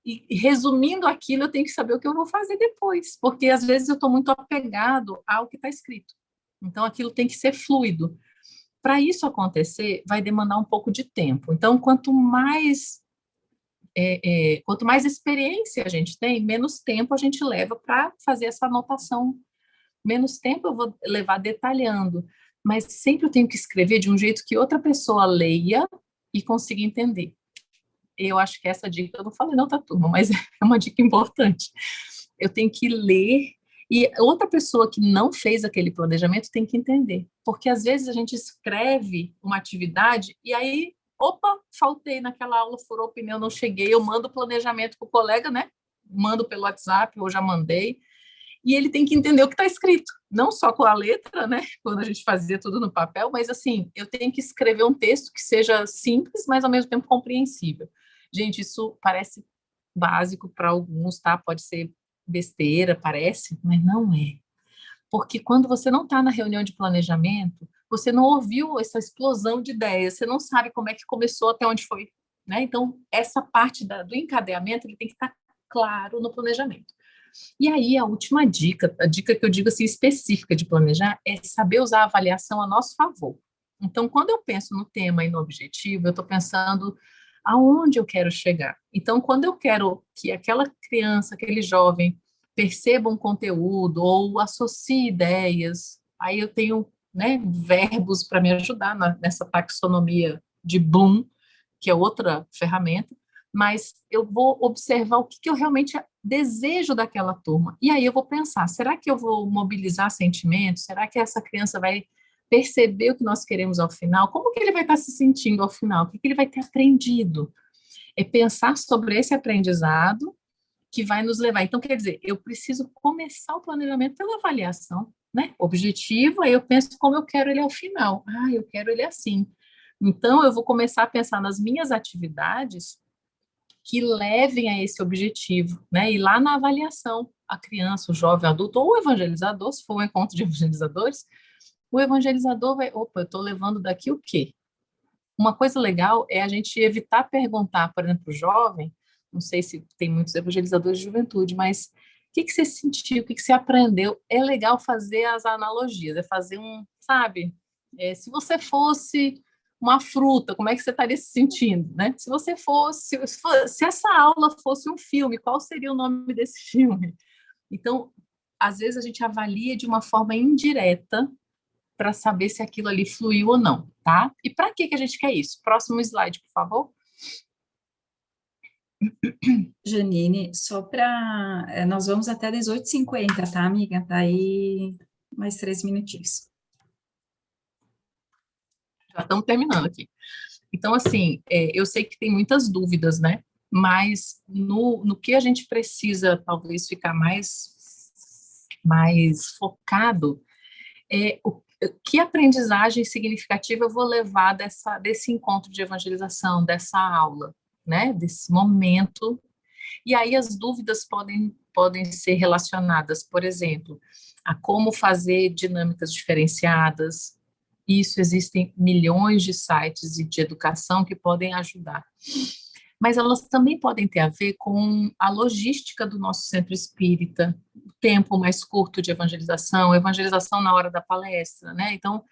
e resumindo aquilo, eu tenho que saber o que eu vou fazer depois, porque às vezes eu estou muito apegado ao que está escrito. Então, aquilo tem que ser fluido. Para isso acontecer, vai demandar um pouco de tempo. Então, quanto mais experiência a gente tem, menos tempo a gente leva para fazer essa anotação. Menos tempo eu vou levar detalhando, mas sempre eu tenho que escrever de um jeito que outra pessoa leia e consiga entender. Eu acho que essa dica, eu não falei não, tá, turma, mas é uma dica importante. Eu tenho que ler e outra pessoa que não fez aquele planejamento tem que entender, porque às vezes a gente escreve uma atividade e aí, opa, faltei naquela aula, furou o pneu, não cheguei, eu mando o planejamento para o colega, né? Mando pelo WhatsApp, ou já mandei, e ele tem que entender o que está escrito, não só com a letra, né? Quando a gente fazia tudo no papel, mas assim, eu tenho que escrever um texto que seja simples, mas ao mesmo tempo compreensível. Gente, isso parece básico para alguns, tá? Pode ser besteira, parece, mas não é. Porque quando você não está na reunião de planejamento, você não ouviu essa explosão de ideias, você não sabe como é que começou, até onde foi, né? Então, essa parte do encadeamento, ele tem que estar claro no planejamento. E aí, a última dica, a dica que eu digo assim, específica de planejar, é saber usar a avaliação a nosso favor. Então, quando eu penso no tema e no objetivo, eu estou pensando aonde eu quero chegar. Então, quando eu quero que aquela criança, aquele jovem, perceba um conteúdo ou associe ideias, aí eu tenho, né, verbos para me ajudar nessa taxonomia de Bloom, que é outra ferramenta, mas eu vou observar o que eu realmente desejo daquela turma. E aí eu vou pensar, será que eu vou mobilizar sentimentos? Será que essa criança vai perceber o que nós queremos ao final? Como que ele vai estar se sentindo ao final? O que ele vai ter aprendido? É pensar sobre esse aprendizado que vai nos levar. Então, quer dizer, eu preciso começar o planejamento pela avaliação, né? Objetivo, aí eu penso como eu quero ele ao final. Ah, eu quero ele assim. Então, eu vou começar a pensar nas minhas atividades que levem a esse objetivo, né? E lá na avaliação, a criança, o jovem, o adulto ou o evangelizador, se for um encontro de evangelizadores, o evangelizador vai, opa, eu estou levando daqui o quê? Uma coisa legal é a gente evitar perguntar, por exemplo, o jovem, não sei se tem muitos evangelizadores de juventude, mas o que você sentiu, o que você aprendeu? É legal fazer as analogias, é fazer sabe, se você fosse uma fruta, como é que você estaria se sentindo, né? Se você fosse, se essa aula fosse um filme, qual seria o nome desse filme? Então, às vezes a gente avalia de uma forma indireta para saber se aquilo ali fluiu ou não, tá? E para que a gente quer isso? Próximo slide, por favor. Janine, só para... Nós vamos até 18h50, tá, amiga? Tá aí mais 3 minutinhos. Já estamos terminando aqui. Então, assim, eu sei que tem muitas dúvidas, né? Mas no que a gente precisa, talvez, ficar mais focado, que aprendizagem significativa eu vou levar desse encontro de evangelização, dessa aula, né? Desse momento. E aí as dúvidas podem ser relacionadas, por exemplo, a como fazer dinâmicas diferenciadas. Isso, existem milhões de sites de educação que podem ajudar. Mas elas também podem ter a ver com a logística do nosso centro espírita, o tempo mais curto de evangelização na hora da palestra, né? Então,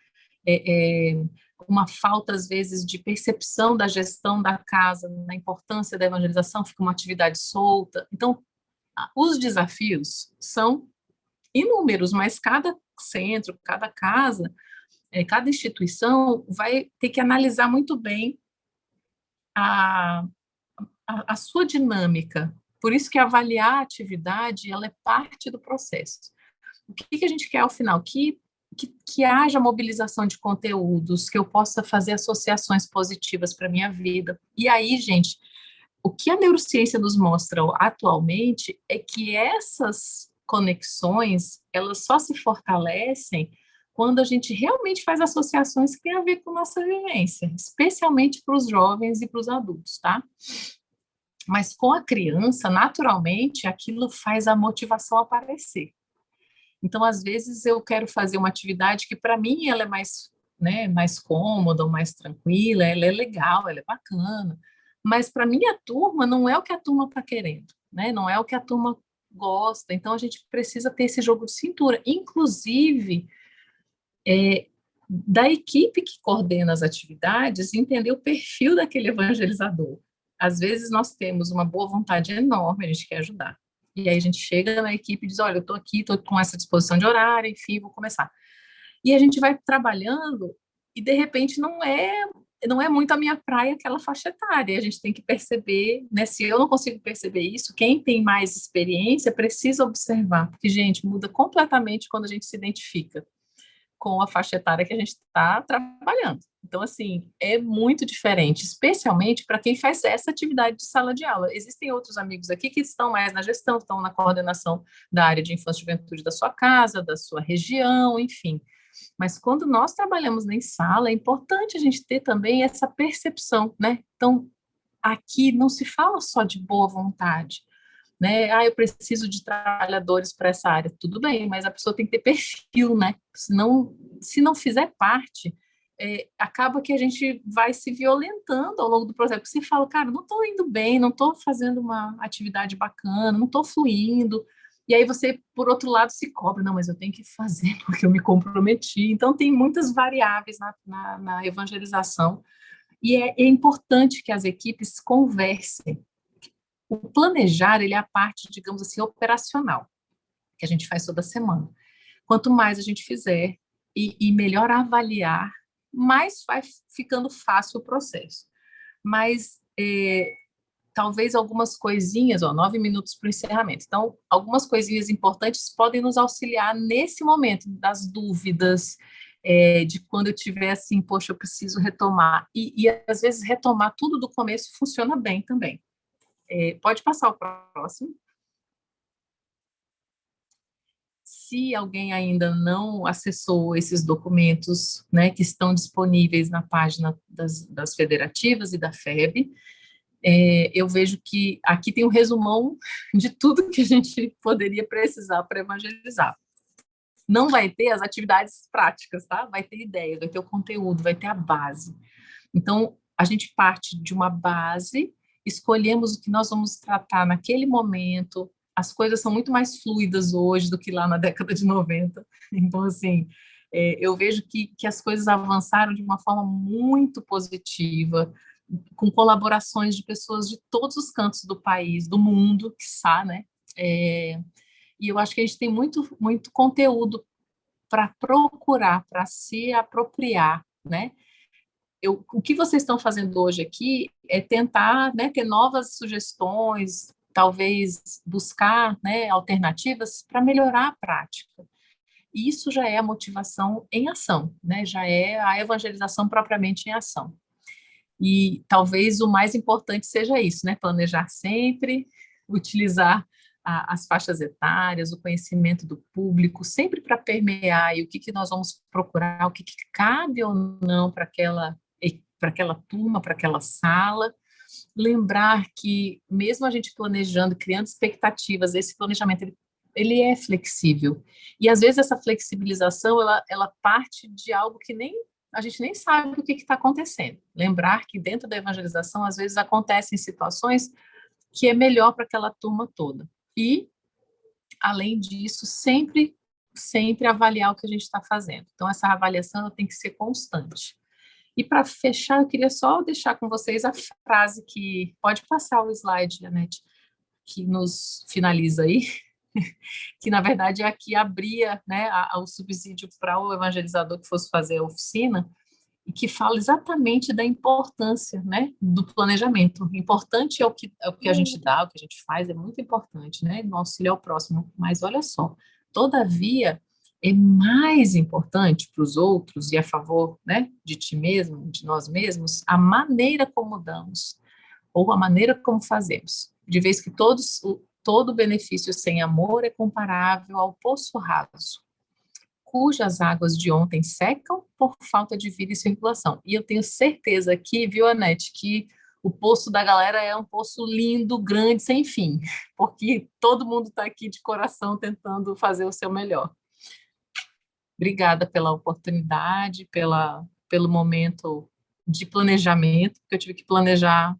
uma falta, às vezes, de percepção da gestão da casa, da importância da evangelização, fica uma atividade solta. Então, os desafios são inúmeros, mas cada centro, cada casa, cada instituição vai ter que analisar muito bem a sua dinâmica. Por isso que avaliar a atividade, ela é parte do processo. O que a gente quer ao final? Que haja mobilização de conteúdos, que eu possa fazer associações positivas para a minha vida. E aí, gente, o que a neurociência nos mostra atualmente é que essas conexões, elas só se fortalecem quando a gente realmente faz associações que têm a ver com nossa vivência, especialmente para os jovens e para os adultos, tá? Mas com a criança, naturalmente, aquilo faz a motivação aparecer. Então, às vezes, eu quero fazer uma atividade que, para mim, ela é mais, né, mais cômoda, ou mais tranquila, ela é legal, ela é bacana, mas para minha turma não é o que a turma está querendo, né? Não é o que a turma gosta. Então, a gente precisa ter esse jogo de cintura. Inclusive, da equipe que coordena as atividades entender o perfil daquele evangelizador. Às vezes nós temos uma boa vontade enorme, a gente quer ajudar. E aí a gente chega na equipe e diz, olha, eu estou aqui, estou com essa disposição de horário, enfim, vou começar. E a gente vai trabalhando e, de repente, não é muito a minha praia aquela faixa etária. A gente tem que perceber, né? Se eu não consigo perceber isso, quem tem mais experiência precisa observar, porque, gente, muda completamente quando a gente se identifica com a faixa etária que a gente está trabalhando. Então, assim, é muito diferente, especialmente para quem faz essa atividade de sala de aula. Existem outros amigos aqui que estão mais na gestão, estão na coordenação da área de infância e juventude da sua casa, da sua região, enfim. Mas quando nós trabalhamos em sala, é importante a gente ter também essa percepção, né? Então, aqui não se fala só de boa vontade, né? Eu preciso de trabalhadores para essa área. Tudo bem, mas a pessoa tem que ter perfil, né? Senão, se não fizer parte, acaba que a gente vai se violentando ao longo do processo. Você fala, cara, não estou indo bem, não estou fazendo uma atividade bacana, não estou fluindo. E aí você, por outro lado, se cobra. Não, mas eu tenho que fazer porque eu me comprometi. Então, tem muitas variáveis na evangelização. E é importante que as equipes conversem. O planejar, ele é a parte, digamos assim, operacional, que a gente faz toda semana. Quanto mais a gente fizer e melhor avaliar, mais vai ficando fácil o processo. Mas talvez algumas coisinhas, 9 minutos para o encerramento. Então, algumas coisinhas importantes podem nos auxiliar nesse momento das dúvidas, de quando eu tiver assim, poxa, eu preciso retomar. E às vezes retomar tudo do começo funciona bem também. Pode passar o próximo. Se alguém ainda não acessou esses documentos, né, que estão disponíveis na página das federativas e da FEB, eu vejo que aqui tem um resumão de tudo que a gente poderia precisar para evangelizar. Não vai ter as atividades práticas, tá? Vai ter ideia, vai ter o conteúdo, vai ter a base. Então, a gente parte de uma base, escolhemos o que nós vamos tratar naquele momento. As coisas são muito mais fluidas hoje do que lá na década de 90. Então, assim, eu vejo que as coisas avançaram de uma forma muito positiva, com colaborações de pessoas de todos os cantos do país, do mundo, quiçá, né? E eu acho que a gente tem muito, muito conteúdo para procurar, para se apropriar, né? O que vocês estão fazendo hoje aqui é tentar, né, ter novas sugestões, talvez buscar, né, alternativas para melhorar a prática. E isso já é a motivação em ação, né? Já é a evangelização propriamente em ação. E talvez o mais importante seja isso, né? Planejar sempre, utilizar as faixas etárias, o conhecimento do público, sempre para permear e o que nós vamos procurar, o que cabe ou não para aquela turma, para aquela sala. Lembrar que, mesmo a gente planejando, criando expectativas, esse planejamento, ele é flexível. E, às vezes, essa flexibilização, ela parte de algo que a gente nem sabe o que está acontecendo. Lembrar que, dentro da evangelização, às vezes, acontecem situações que é melhor para aquela turma toda. E, além disso, sempre avaliar o que a gente está fazendo. Então, essa avaliação tem que ser constante. E, para fechar, eu queria só deixar com vocês a frase que... Pode passar o slide, Anete, que nos finaliza aí, que, na verdade, é a que abria, né, o subsídio para o evangelizador que fosse fazer a oficina, e que fala exatamente da importância, né, do planejamento. Importante é o que a gente dá, o que a gente faz, é muito importante, né, no auxílio ao próximo, mas olha só, todavia, é mais importante para os outros e a favor, né, de ti mesmo, de nós mesmos, a maneira como damos, ou a maneira como fazemos, de vez que todo benefício sem amor é comparável ao poço raso, cujas águas de ontem secam por falta de vida e circulação. E eu tenho certeza aqui, viu, Anete, que o poço da galera é um poço lindo, grande, sem fim, porque todo mundo está aqui de coração tentando fazer o seu melhor. Obrigada pela oportunidade, pelo momento de planejamento, que eu tive que planejar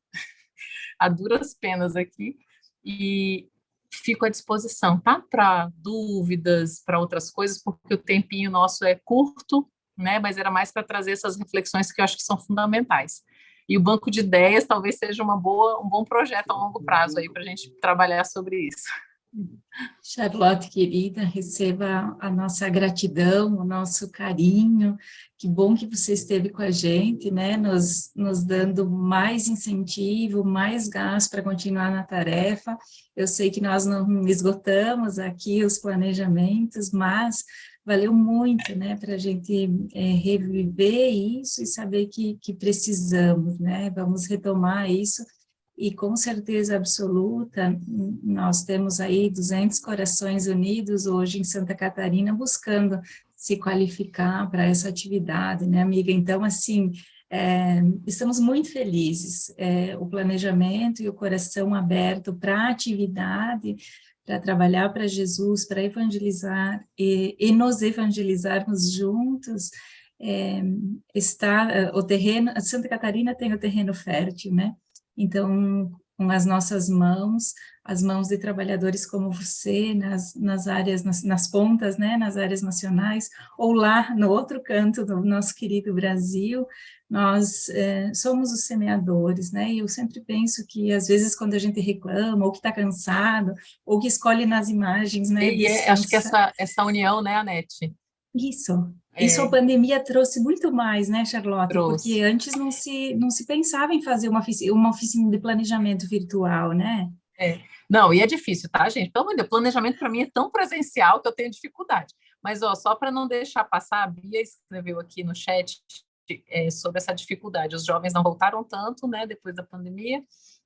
a duras penas aqui, e fico à disposição, tá? Para dúvidas, para outras coisas, porque o tempinho nosso é curto, né? Mas era mais para trazer essas reflexões que eu acho que são fundamentais. E o banco de ideias talvez seja um bom projeto a longo prazo aí para a gente trabalhar sobre isso. Charlotte, querida, receba a nossa gratidão, o nosso carinho. Que bom que você esteve com a gente, né? Nos dando mais incentivo, mais gás para continuar na tarefa. Eu sei que nós não esgotamos aqui os planejamentos, mas valeu muito, né? Para a gente reviver isso e saber que precisamos, né? Vamos retomar isso. E com certeza absoluta, nós temos aí 200 corações unidos hoje em Santa Catarina buscando se qualificar para essa atividade, né, amiga? Então, assim, estamos muito felizes. O planejamento e o coração aberto para a atividade, para trabalhar para Jesus, para evangelizar e nos evangelizarmos juntos, o terreno, Santa Catarina tem o terreno fértil, né? Então, com as nossas mãos, as mãos de trabalhadores como você, nas áreas, nas pontas, né, nas áreas nacionais, ou lá no outro canto do nosso querido Brasil, nós somos os semeadores, né, e eu sempre penso que, às vezes, quando a gente reclama, ou que está cansado, ou que escolhe nas imagens, né, Acho que essa união, né, Anete? Isso a pandemia trouxe muito mais, né, Charlotte? Trouxe. Porque antes não se pensava em fazer uma oficina de planejamento virtual, né? Não, e é difícil, tá, gente? Pelo amor de Deus, planejamento para mim é tão presencial que eu tenho dificuldade. Mas, ó, só para não deixar passar, a Bia escreveu aqui no chat sobre essa dificuldade. Os jovens não voltaram tanto, né, depois da pandemia,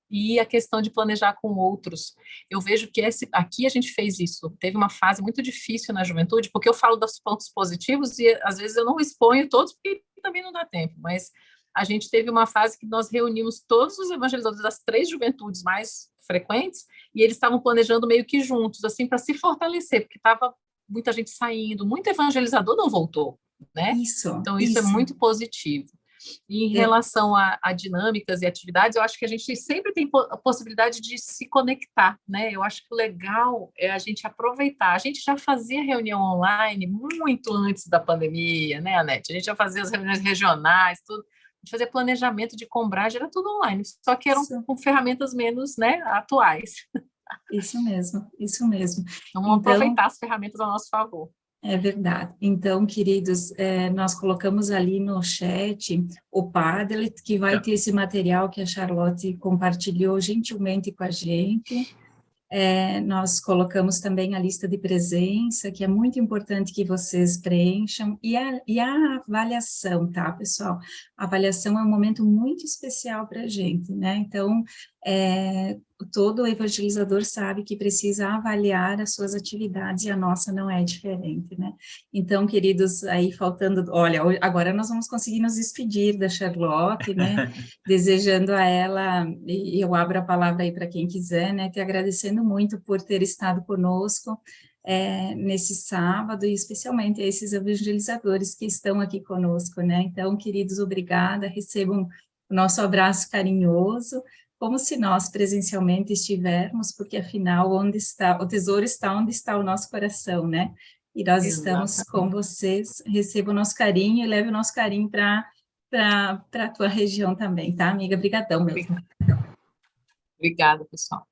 e a questão de planejar com outros. Eu vejo que aqui a gente fez isso. Teve uma fase muito difícil na juventude, porque eu falo dos pontos positivos e às vezes eu não exponho todos, porque também não dá tempo, mas a gente teve uma fase que nós reunimos todos os evangelizadores das 3 juventudes mais frequentes e eles estavam planejando meio que juntos, assim, para se fortalecer, porque estava muita gente saindo, muito evangelizador não voltou, né? Então isso é muito positivo. E em relação a dinâmicas e atividades, eu acho que a gente sempre tem a possibilidade de se conectar, né? Eu acho que o legal é a gente aproveitar. A gente já fazia reunião online muito antes da pandemia, né, Anete? A gente já fazia as reuniões regionais, tudo. A gente fazia planejamento de compragem, era tudo online, só que eram com ferramentas menos, né, atuais. Isso mesmo, isso mesmo. Vamos aproveitar as ferramentas a nosso favor. É verdade. Então, queridos, nós colocamos ali no chat o Padlet, que vai ter esse material que a Charlotte compartilhou gentilmente com a gente. Nós colocamos também a lista de presença, que é muito importante que vocês preencham, e a avaliação, tá, pessoal? A avaliação é um momento muito especial para a gente, né? Então, todo evangelizador sabe que precisa avaliar as suas atividades, e a nossa não é diferente, né? Então, queridos, aí faltando, olha, agora nós vamos conseguir nos despedir da Charlotte, né? Desejando a ela, e eu abro a palavra aí para quem quiser, né? Te agradecendo muito por ter estado conosco nesse sábado, e especialmente a esses evangelizadores que estão aqui conosco, né? Então, queridos, obrigada, recebam o nosso abraço carinhoso, como se nós presencialmente estivermos, porque afinal, o tesouro está onde está o nosso coração, né? E nós estamos com vocês, receba o nosso carinho e leve o nosso carinho para a tua região também, tá, amiga? Obrigadão mesmo. Obrigada, pessoal.